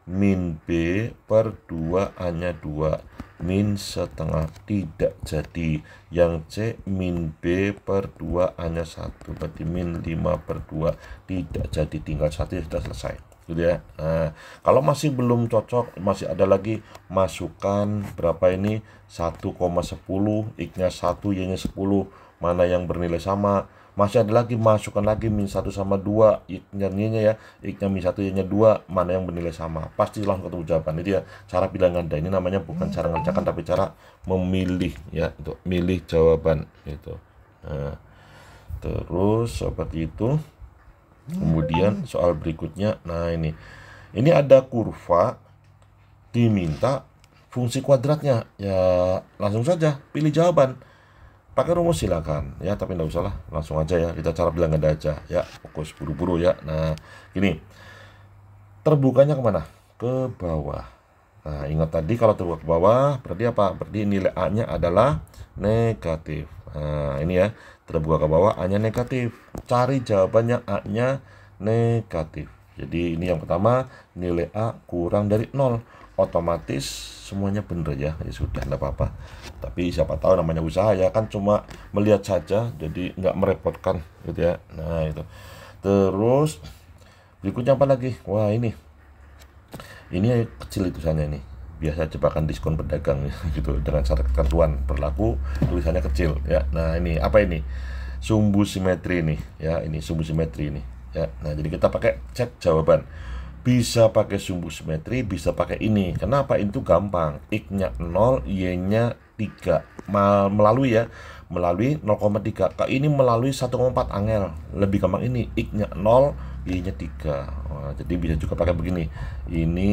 min B per 2 hanya 2. Min setengah. Tidak jadi. Yang C min B per 2 hanya 1. Berarti min 5 per 2. Tidak jadi. Tinggal 1 sudah selesai. Gitu ya. Nah, kalau masih belum cocok, masih ada lagi, masukkan berapa ini 1,10, X-nya 1, Y-nya 10, mana yang bernilai sama. Masih ada lagi, masukkan lagi min 1 sama 2, X-nya ya, X-nya min 1, Y-nya 2, mana yang bernilai sama. Pasti langsung ketemu jawaban. Itu ya cara bilang ganda. Ini namanya bukan cara ngerjakan tapi cara memilih ya, untuk milih jawaban gitu. Nah, terus seperti itu. Kemudian soal berikutnya, nah ini ada kurva, diminta fungsi kuadratnya. Ya langsung saja pilih jawaban, pakai rumus silakan ya, tapi nggak usah lah, langsung aja ya, kita cara bilang ganda aja ya, fokus buru-buru ya. Nah ini terbukanya kemana? Ke bawah. Nah ingat tadi kalau terbuka ke bawah berarti apa? Berarti nilai A-nya adalah negatif. Nah ini ya, terbuka ke bawah A-nya negatif. Cari jawabannya A-nya negatif. Jadi ini yang pertama, nilai A kurang dari 0. Otomatis semuanya bener ya. Ya sudah, enggak apa-apa. Tapi siapa tahu namanya usaha ya, kan cuma melihat saja, jadi nggak merepotkan gitu ya. Nah itu. Terus berikutnya apa lagi? Wah ini kecil tulisannya nih. Biasa jebakan diskon pedagang gitu, dengan syarat ketentuan berlaku, tulisannya kecil ya. Nah ini apa ini? Sumbu simetri nih ya, ini sumbu simetri ini ya. Nah jadi kita pakai cek jawaban, bisa pakai sumbu simetri, bisa pakai ini. Kenapa? Itu gampang, X-nya 0, Y-nya 3 melalui 0,3. Kalau ini melalui 1,4 angel, lebih gampang ini, X-nya 0, Y-nya 3. Wah, jadi bisa juga pakai begini. Ini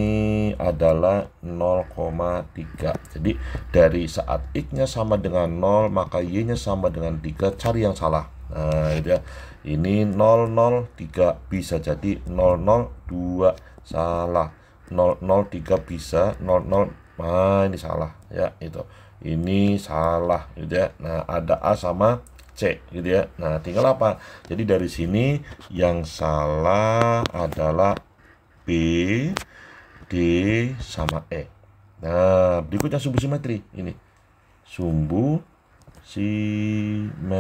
adalah 0,3. Jadi dari saat X-nya sama dengan 0, maka Y-nya sama dengan 3. Cari yang salah. Nah, itu ya. Ini 003, bisa jadi 002. Salah. 003 bisa, 00. Nah, ini salah ya, itu. Ini salah gitu ya. Nah, ada A sama C gitu ya. Nah, tinggal apa? Jadi dari sini yang salah adalah B, D sama E. Nah, berikutnya sumbu simetri. Ini sumbu simetri.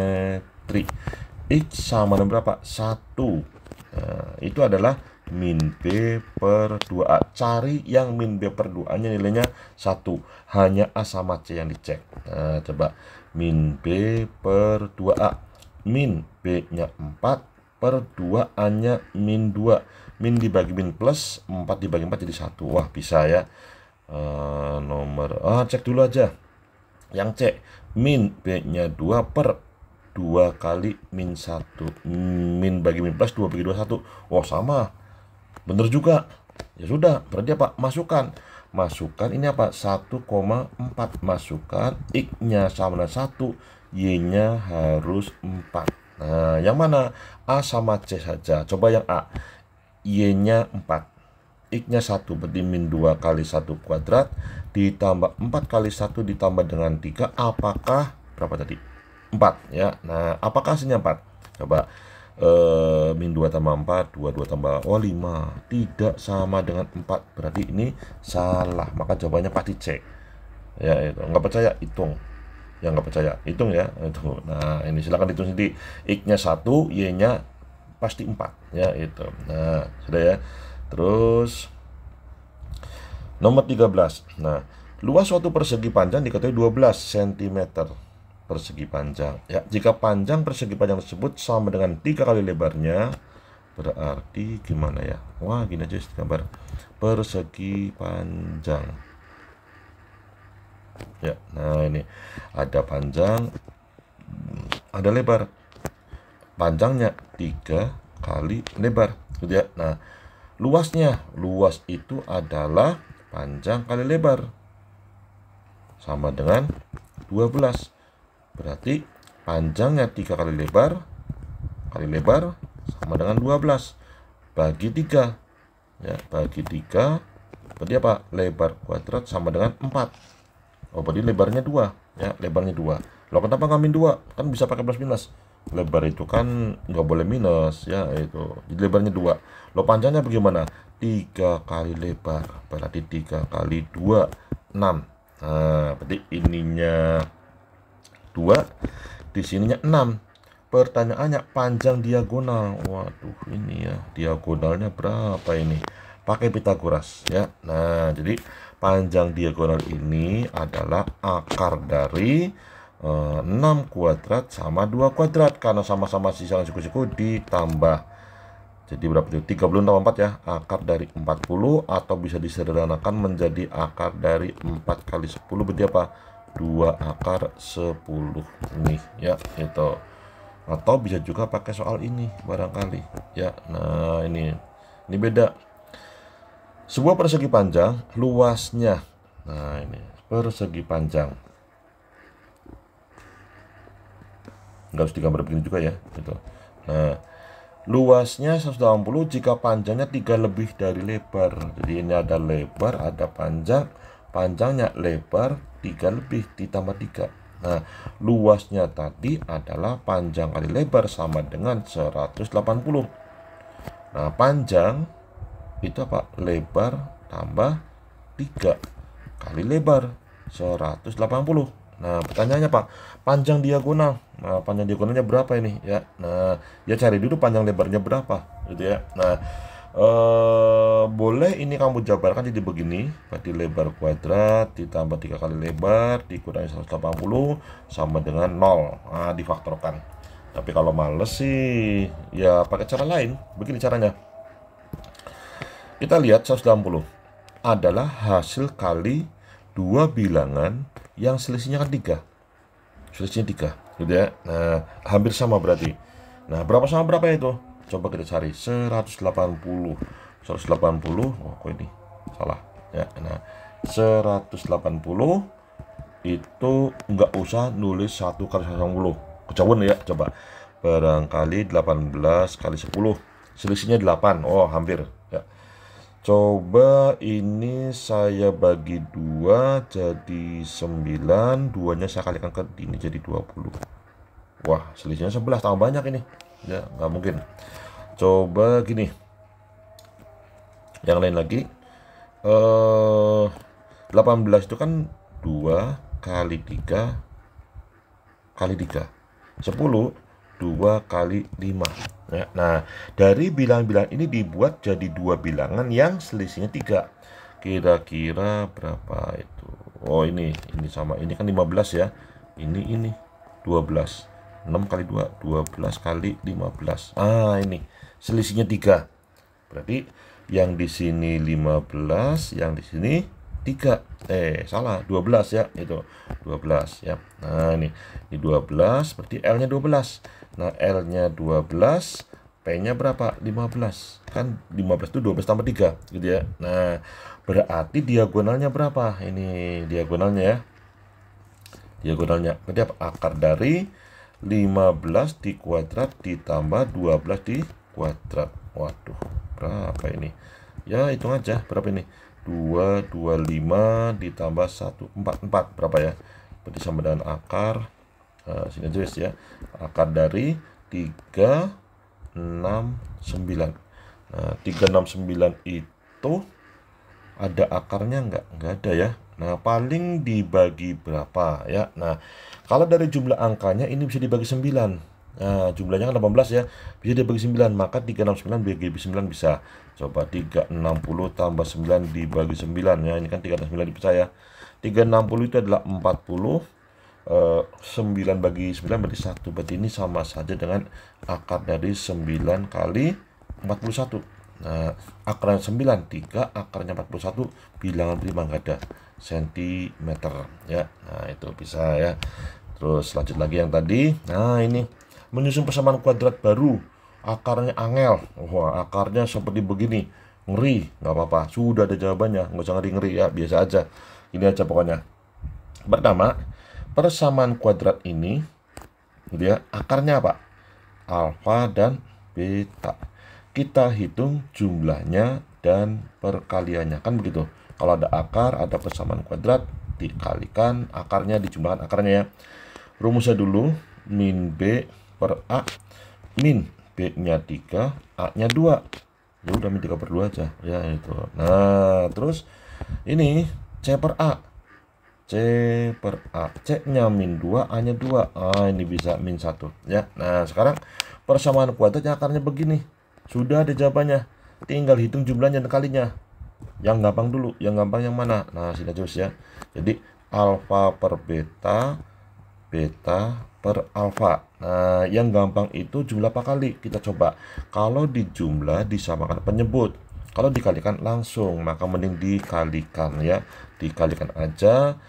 X sama dengan berapa? 1. Nah, itu adalah min B per 2A. Cari yang min B per 2A nya nilainya 1. Hanya A sama C yang dicek. Nah, coba min B per 2A. Min B nya 4 per 2A nya min 2. Min dibagi min plus, 4 dibagi 4 jadi 1. Wah bisa ya. Cek dulu aja yang C. Min B nya 2 per 2 kali min 1. Min bagi min plus, 2 bagi 2 1. Wah sama, bener juga. Ya sudah, berarti apa? Masukkan ini apa? 1,4. Masukkan, X-nya sama dengan 1, Y-nya harus 4. Nah yang mana? A sama C saja. Coba yang A, Y-nya 4, X-nya 1, berarti min 2 kali 1 kuadrat ditambah 4 kali 1 ditambah dengan 3. Apakah berapa tadi? 4 ya. Nah apakah hasilnya 4? Coba min 2 tambah 4, 2 tambah 5, tidak sama dengan 4. Berarti ini salah, maka jawabannya pasti C ya. Itu nggak percaya, hitung. Yang nggak percaya, hitung ya itu. Nah ini silakan hitung sendiri. X-nya 1, Y-nya pasti 4 ya itu. Nah sudah ya. Terus nomor 13. Nah luas suatu persegi panjang diketahui 12 cm persegi panjang ya. Jika panjang persegi panjang tersebut sama dengan 3 kali lebarnya, berarti gimana ya? Wah gini aja gambar persegi panjang ya. Nah ini ada panjang, ada lebar. Panjangnya 3 kali lebar gitu ya. Nah luasnya, luas itu adalah panjang kali lebar, sama dengan 12. Berarti panjangnya 3 kali lebar sama dengan 12 bagi 3 ya, bagi 3 berarti apa? Lebar kuadrat sama dengan 4. Oh, berarti lebarnya 2 ya, lebarnya 2. Lo kenapa ngambil 2? Kan bisa pakai plus minus. Lebar itu kan nggak boleh minus ya, itu. Jadi lebarnya 2. Lo panjangnya bagaimana? 3 kali lebar. Berarti 3 kali 2 6. Nah, berarti ininya 2, di sininya 6. Pertanyaannya panjang diagonal. Waduh, ini ya, diagonalnya berapa ini? Pakai Pitagoras ya. Nah, jadi panjang diagonal ini adalah akar dari 6 kuadrat sama 2 kuadrat, karena sama-sama sisa siku-siku ditambah. Jadi berapa itu? 30 tambah 4 ya, akar dari 40, atau bisa disederhanakan menjadi akar dari 4 kali 10 berarti apa? 2 akar 10 nih ya, itu. Atau bisa juga pakai soal ini barangkali ya. Nah, ini beda. Sebuah persegi panjang luasnya, nah ini persegi panjang, nggak harus digambar begini juga ya gitu. Nah, luasnya 180 jika panjangnya 3 lebih dari lebar. Jadi ini ada lebar, ada panjang, panjangnya lebar 3 lebih ditambah 3. Nah, luasnya tadi adalah panjang kali lebar sama dengan 180. Nah, panjang itu apa? Lebar tambah 3 kali lebar 180. Nah, pertanyaannya Pak, panjang diagonal. Nah, panjang diagonalnya berapa ini ya? Nah, ya cari dulu panjang lebarnya berapa gitu ya. Nah, boleh ini kamu jabarkan jadi begini. Berarti lebar kuadrat ditambah 3 kali lebar dikurangi 180 sama dengan 0. Nah, difaktorkan. Tapi kalau males sih ya pakai cara lain. Begini caranya. Kita lihat 180 adalah hasil kali 2 bilangan yang selisihnya kan 3. Selisihnya 3 gitu ya. Nah, hampir sama berarti. Nah, berapa sama berapa itu? Coba kita cari. 180. 180. Oh, kok ini salah ya. Nah, 180 itu nggak usah nulis 1 kali 180. Kejauhan ya, coba. Barangkali 18 kali 10. Selisihnya 8. Oh, hampir ya. Coba ini saya bagi 2 jadi 9, 2-nya saya kalikan ke ini jadi 20. Wah, selisihnya 11, tambah banyak ini. Ya, nggak mungkin. Coba gini. Yang lain lagi. 18 itu kan 2 kali 3 kali 3. 10, 2 kali 5. Ya, nah, dari bilangan-bilangan ini dibuat jadi 2 bilangan yang selisihnya 3. Kira-kira berapa itu? Oh, ini sama. Ini kan 15 ya. Ini 12. 6 kali 2, 12 kali 15. Ah, ini selisihnya 3. Berarti yang di sini 15, yang di sini 3. Salah, 12 ya, itu 12 ya. Nah, ini 12, berarti L-nya 12. Nah, L-nya 12, P-nya berapa? 15. Kan 15 itu 12 tambah 3 gitu ya. Nah, berarti diagonalnya berapa? Ini diagonalnya ya. Diagonalnya berarti apa? Akar dari 15 di kuadrat ditambah 12 di kuadrat. Waduh, berapa ini? Ya, hitung aja berapa ini? 225 ditambah 1, 44. Berapa ya? Berarti sama dengan akar sini aja ya. Akar dari 369. Nah, 369 itu ada akarnya nggak ada ya. Nah, paling dibagi berapa ya. Nah, kalau dari jumlah angkanya ini bisa dibagi 9. Nah, jumlahnya kan 18 ya. Bisa dibagi 9, maka 369 dibagi 9 bisa. Coba 360 tambah 9 dibagi 9 ya. Ini kan 369 dipisah ya. 360 itu adalah 40. 9 bagi 9 berarti 1. Berarti ini sama saja dengan akar dari 9 kali 41. Nah, akarnya 9, 3, akarnya 41, bilangan prima nggak ada, sentimeter ya. Nah, itu bisa ya. Terus lanjut lagi yang tadi. Nah, ini menyusun persamaan kuadrat baru, akarnya angel. Wah, akarnya seperti begini, ngeri. Nggak apa-apa, sudah ada jawabannya, nggak usah ngeri-ngeri ya, biasa aja. Ini aja pokoknya. Pertama, persamaan kuadrat ini gitu ya, akarnya apa? Alfa dan beta. Kita hitung jumlahnya dan perkaliannya, kan begitu. Kalau ada akar, ada persamaan kuadrat, dikalikan akarnya, dijumlahkan akarnya ya. Rumusnya dulu, min B per A, min B-nya 3, A-nya 2. Ya udah min 3/2 aja, ya itu. Nah, terus ini C per A. C per A, C-nya min 2, A-nya 2. Ini bisa min 1 ya. Nah, sekarang persamaan kuadratnya akarnya begini. Sudah ada jawabannya. Tinggal hitung jumlahnya dan kalinya. Yang gampang dulu, yang gampang yang mana? Nah, sini terus ya. Jadi alfa per beta, beta per alfa. Nah, yang gampang itu jumlah apa kali? Kita coba. Kalau dijumlah disamakan penyebut. Kalau dikalikan langsung, maka mending dikalikan ya. Dikalikan aja.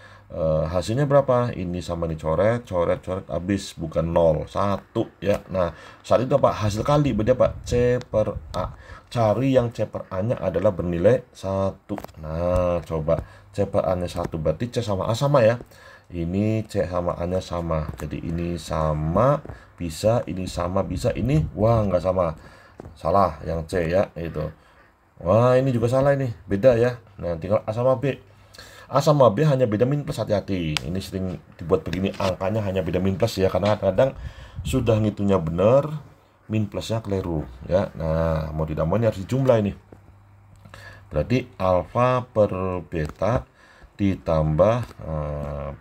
Hasilnya berapa? Ini sama dicoret, coret habis, bukan 0, 1 ya. Nah, saat itu apa? Hasil kali berarti apa? C per A. Cari yang C per A nya adalah bernilai 1. Nah, coba C per A nya 1 berarti C sama A sama ya. Ini C sama A nya sama. Jadi ini sama bisa, ini sama bisa, ini wah nggak sama. Salah yang C ya, itu. Wah, ini juga salah, ini beda ya. Nah, tinggal A sama B. A sama B hanya beda min plus, hati-hati. Ini sering dibuat begini, angkanya hanya beda min plus ya, karena kadang-kadang sudah ngitungnya benar, min plusnya keliru ya. Nah, mau tidak mau ini harus dijumlah ini. Berarti alfa per beta ditambah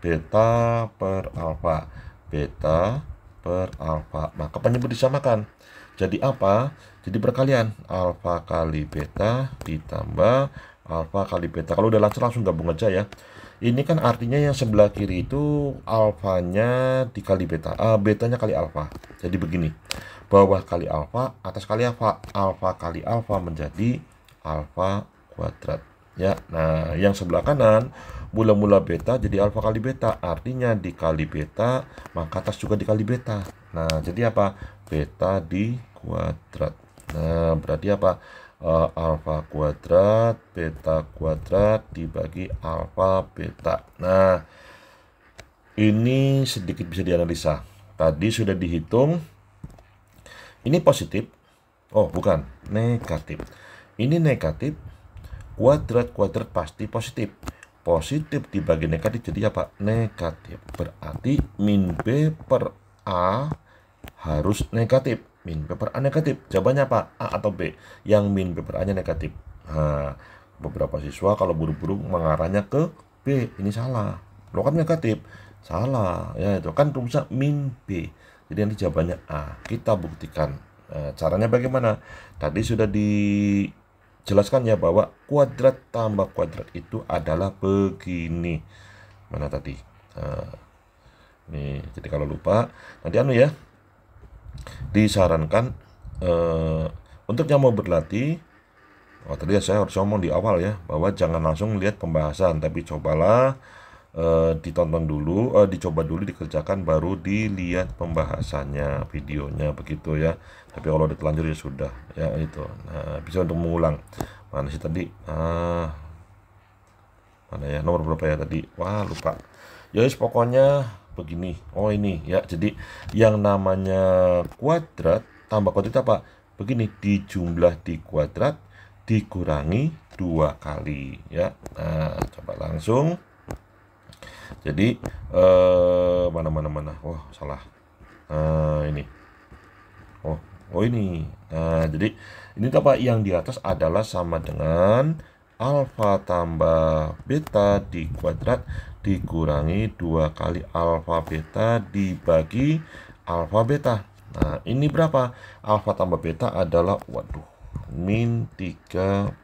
beta per alfa, beta per alfa. Maka penyebut disamakan. Jadi apa? Jadi perkalian, alfa kali beta ditambah alfa kali beta. Kalau udah langsung gabung aja ya. Ini kan artinya yang sebelah kiri itu alfanya dikali beta, betanya kali alfa. Jadi begini, bawah kali alfa, atas kali alfa. Alfa kali alfa menjadi alfa kuadrat ya. Nah, yang sebelah kanan mula-mula beta jadi alfa kali beta, artinya dikali beta, maka atas juga dikali beta. Nah, jadi apa? Beta di kuadrat. Nah, berarti apa? Alfa kuadrat beta kuadrat dibagi alfa beta. Nah, ini sedikit bisa dianalisa. Tadi sudah dihitung. Ini positif. Oh, bukan, negatif. Ini negatif. Kuadrat pasti positif. Positif dibagi negatif jadi apa? Negatif. Berarti min B per A harus negatif. Min B per A negatif. Jawabannya apa? A atau B? Yang min B per A nya negatif. Nah, beberapa siswa kalau buru-buru mengarahnya ke B. Ini salah. Lo kan negatif. Salah. Ya, itu kan rumusnya min B. Jadi nanti jawabannya A. Kita buktikan. Caranya bagaimana? Tadi sudah dijelaskan ya bahwa kuadrat tambah kuadrat itu adalah begini. Mana tadi? Nih, jadi kalau lupa nanti ya. Disarankan untuk yang mau berlatih, tadi saya harus ngomong di awal ya, bahwa jangan langsung lihat pembahasan, tapi cobalah ditonton dulu, dicoba dulu, dikerjakan, baru dilihat pembahasannya, videonya, begitu ya. Tapi kalau udah terlanjur ya sudah ya itu. Nah, bisa untuk mengulang. Mana sih tadi? Mana ya, nomor berapa ya tadi? Wah, lupa. Ya pokoknya begini. Oh, ini ya. Jadi yang namanya kuadrat tambah kuadrat apa? Begini, dijumlah di kuadrat dikurangi 2 kali ya. Nah, coba langsung. Jadi mana. Oh, salah. Ini. Oh ini. Nah, jadi ini apa? Yang di atas adalah sama dengan alfa tambah beta di kuadrat dikurangi 2 kali alfa beta dibagi alfa beta. Nah, ini berapa? Alfa tambah beta adalah, waduh, min 3/2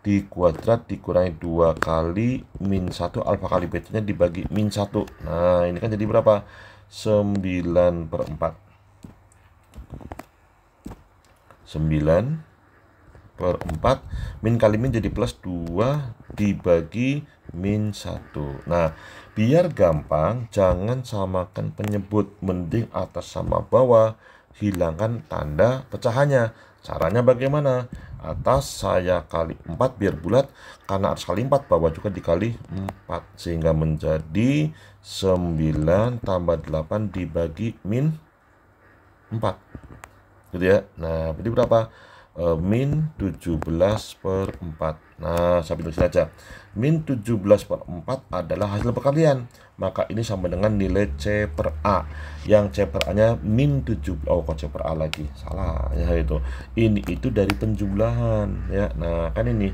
di kuadrat dikurangi 2 kali min 1 alfa kali betanya dibagi min 1. Nah, ini kan jadi berapa? 9/4. 9/4 min kali min jadi plus 2 dibagi min 1. Nah, biar gampang jangan samakan penyebut, mending atas sama bawah, hilangkan tanda pecahannya. Caranya bagaimana? Atas saya kali 4 biar bulat, karena atas kali 4 bawah juga dikali 4 sehingga menjadi 9 tambah 8 dibagi min 4. gitu ya. Nah, berarti berapa? Min 17/4. Nah, saya tulis saja. Min 17/4 adalah hasil perkalian. Maka ini sama dengan nilai C per A. Yang C per A-nya min 7. Oh, kok C per A lagi? Salah ya itu. Ini itu dari penjumlahan ya. Nah, kan ini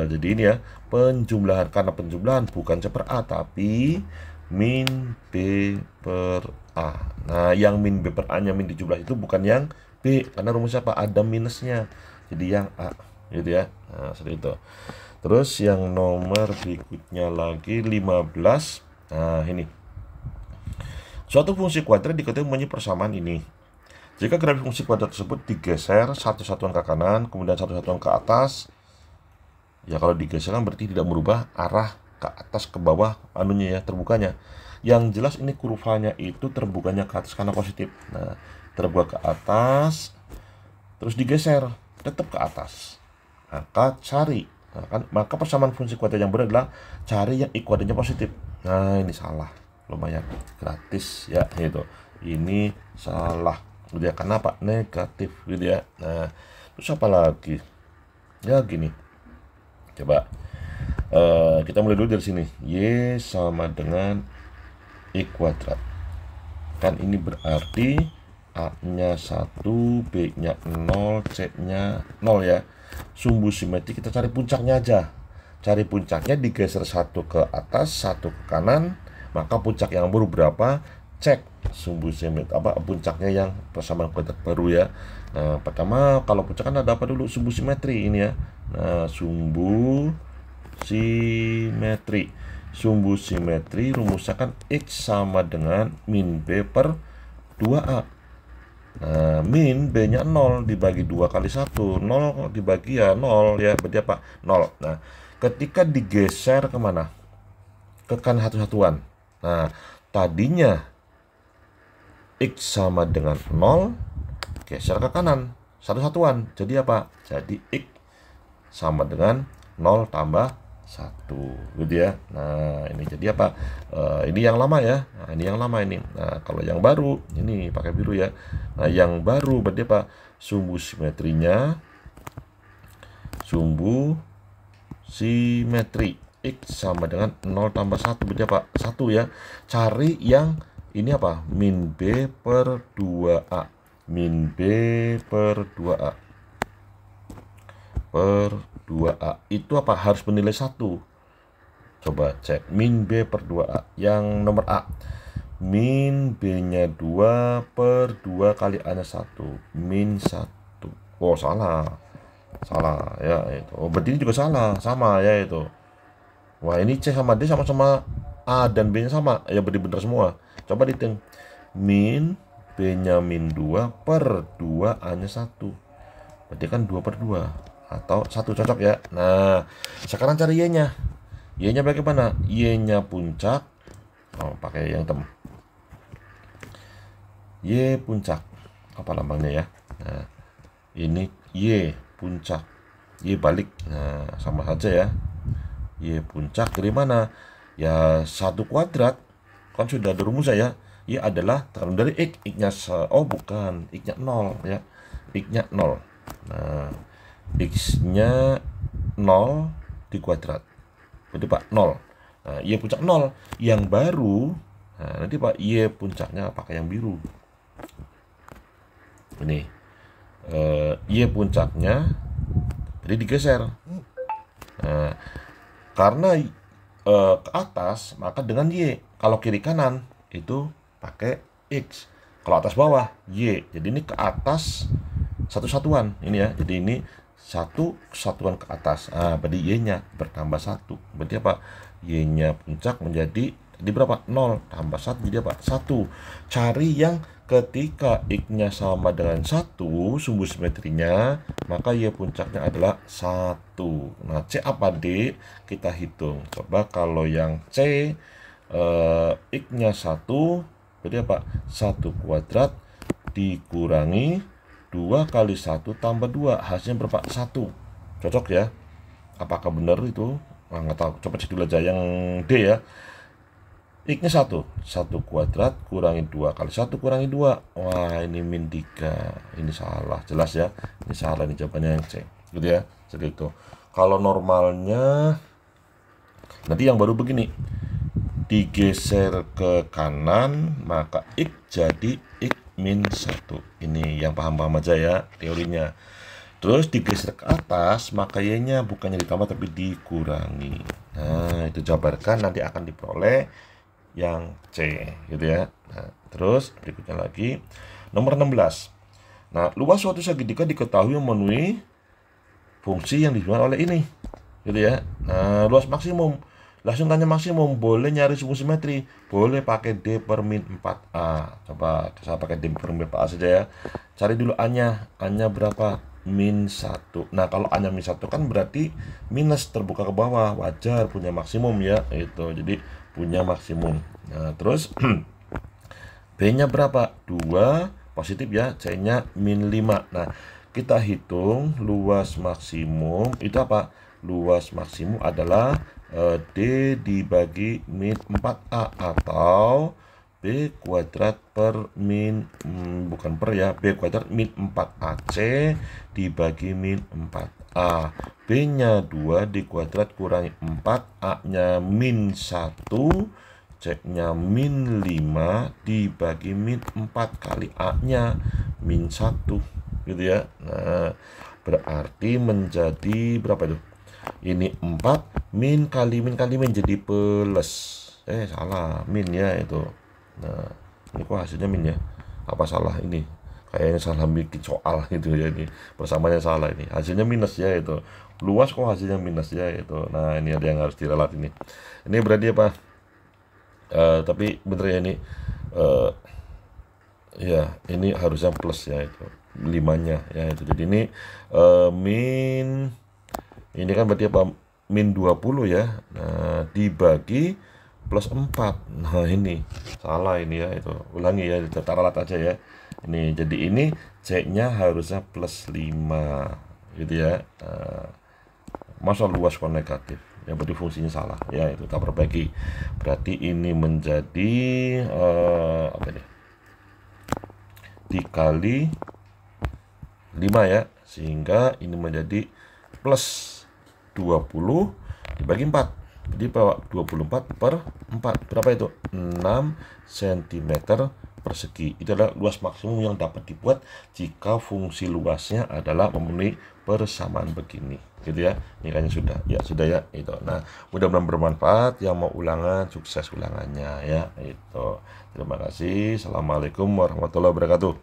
jadi ini ya, penjumlahan, karena penjumlahan bukan C per A tapi min B per A. Nah, yang min B per A nya min 17 itu bukan yang B, karena rumusnya apa? Ada minusnya. Jadi yang A, gitu ya. Nah, seperti itu. Terus yang nomor berikutnya lagi 15. Nah, ini. Suatu fungsi kuadrat diketahui mempunyai persamaan ini. Jika grafik fungsi kuadrat tersebut digeser satu satuan ke kanan, kemudian satu satuan ke atas, ya kalau digeser kan berarti tidak merubah arah ke atas ke bawah anunya ya, terbukanya. Yang jelas ini kurvanya itu terbukanya ke atas karena positif. Nah, terbuka ke atas terus digeser tetap ke atas, maka cari, maka persamaan fungsi kuadrat yang benar adalah cari yang kuadratnya positif. Nah, ini salah, lumayan gratis ya, gitu. Ini salah gitu ya, kenapa negatif gitu ya. Nah, terus apa lagi ya, gini, coba kita mulai dulu dari sini. Y sama dengan I kuadrat. Kan ini berarti A-nya 1, B-nya 0, C-nya 0 ya. Sumbu simetri kita cari puncaknya aja. Cari puncaknya digeser satu ke atas, satu ke kanan. Maka puncak yang baru berapa? Cek sumbu simetri apa puncaknya yang persamaan kuadrat baru ya. Nah, pertama kalau puncak kan ada apa dulu? Sumbu simetri ini ya. Nah, sumbu simetri. Sumbu simetri rumusnya kan X sama dengan min B per 2A. Nah, min B-nya 0 dibagi 2 kali 1. 0 dibagi ya 0 ya, berarti apa? 0. Nah, ketika digeser kemana? Ke kanan satu-satuan. Nah, tadinya X sama dengan 0, geser ke kanan satu-satuan. Jadi apa? Jadi X sama dengan 0 tambah 1 gitu ya. Nah, ini jadi apa? Ini yang lama ya. Nah, ini yang lama ini. Nah, kalau yang baru ini pakai biru ya. Nah, yang baru berarti apa? Sumbu simetrinya, sumbu simetri X sama dengan 0 tambah 1 berarti apa? 1 ya. Cari yang ini apa? Min B per 2A. Min B per 2A per 2A itu apa? Harus bernilai 1. Coba cek min B per 2A. Yang nomor A, min B nya 2 per 2 kali A nya 1, min 1. Oh, salah ya itu. Oh, berarti ini juga salah, sama ya itu. Wah, ini C sama D sama-sama A dan B nya sama ya, berarti benar semua. Coba dihitung, min B nya min 2 per 2 A nya 1, berarti kan 2 per 2 atau 1, cocok ya. Nah, sekarang cari Y nya. Y nya bagaimana? Y nya puncak. Oh, pakai yang hitam. Y puncak, apa lambangnya ya? Nah, ini Y puncak, Y balik. Nah, sama saja ya. Y puncak dari mana? Ya, satu kuadrat. Kan sudah ada rumus ya. Y adalah tekanan dari X. X-nya oh bukan, X-nya 0 ya. X-nya 0. Nah, X-nya 0 di kuadrat. Berarti Pak 0. Nah, Y puncak 0. Yang baru, nah, nanti Pak Y puncaknya pakai yang biru. Ini Y puncaknya jadi digeser. Nah, karena ke atas maka dengan Y. Kalau kiri kanan itu pakai X. Kalau atas bawah Y. Jadi ini ke atas satu satuan ini ya. Jadi ini satu satuan ke atas. Nah, berarti Y-nya bertambah 1. Berarti apa? Y-nya puncak menjadi di berapa? 0 tambah 1 jadi apa? 1. Cari yang ketika X-nya sama dengan 1, sumbu simetrinya, maka Y puncaknya adalah 1. Nah, C apa D? Kita hitung. Coba kalau yang C X-nya 1, berarti apa? 1 kuadrat dikurangi 2 kali 1 tambah 2, hasilnya berapa? 1. Cocok ya? Apakah benar itu? Nggak tahu. Coba cek dulu aja yang D ya. X-nya 1 kuadrat kurangi 2 kali 1 kurangi 2. Wah, ini min 3. Ini salah, jelas ya. Ini salah, ini jawabannya yang C. Gitu ya, segitu. Kalau normalnya nanti yang baru begini, digeser ke kanan, maka X jadi X min 1. Ini yang paham-paham aja ya teorinya. Terus digeser ke atas, maka Y-nya bukannya ditambah tapi dikurangi. Nah, itu jabarkan nanti akan diperoleh yang C, gitu ya. Nah, terus berikutnya lagi, nomor 16. Nah, luas suatu segitiga diketahui memenuhi fungsi yang diberikan oleh ini, gitu ya. Nah, luas maksimum. Langsung tanya maksimum, boleh nyari suku simetri, boleh pakai D per min 4A. Coba saya pakai D per min 4A saja ya. Cari dulu A-nya. A-nya berapa? Min 1. Nah, kalau A-nya min 1 kan berarti minus terbuka ke bawah. Wajar, punya maksimum ya. Itu, jadi punya maksimum. Nah, terus B-nya berapa? 2, positif ya. C-nya min 5. Nah, kita hitung luas maksimum. Itu apa? Luas maksimum adalah D dibagi min 4A atau B kuadrat per min bukan per ya, B kuadrat min 4AC dibagi min 4A. B-nya 2 dikuadrat kurangi 4, A-nya min 1, C-nya min 5 dibagi min 4 kali A-nya min 1, gitu ya. Nah, berarti menjadi berapa itu? Ini 4 min kali min kali min jadi plus. Salah, min ya itu. Nah, ini kok hasilnya min ya? Apa salah ini? Kayaknya salah bikin soal gitu ya, ini persamaannya salah, ini hasilnya minus ya itu. Luas kok hasilnya minus ya itu. Nah, ini ada yang harus diralat ini. Ini berarti apa? Tapi bener ya ini. Ya, ini harusnya plus ya itu. 5-nya ya itu. Jadi ini min, ini kan berarti apa? Min 20 ya. Nah, dibagi plus 4. Nah, ini salah ini ya itu. Ulangi ya, kita ralat aja ya. Ini jadi ini C-nya harusnya plus 5 gitu ya. Masa luas kok negatif? Ya berarti fungsinya salah ya, itu kita perbaiki. Berarti ini menjadi apa ini? Dikali 5 ya, sehingga ini menjadi plus 20 dibagi 4. Jadi bawa 24 per 4. Berapa itu? 6 cm persegi. Itu adalah luas maksimum yang dapat dibuat jika fungsi luasnya adalah memenuhi persamaan begini. Gitu ya. Ini kan sudah. Ya, sudah ya. Itu. Nah, mudah-mudahan bermanfaat. Yang mau ulangan, sukses ulangannya ya. Itu. Terima kasih. Assalamualaikum warahmatullahi wabarakatuh.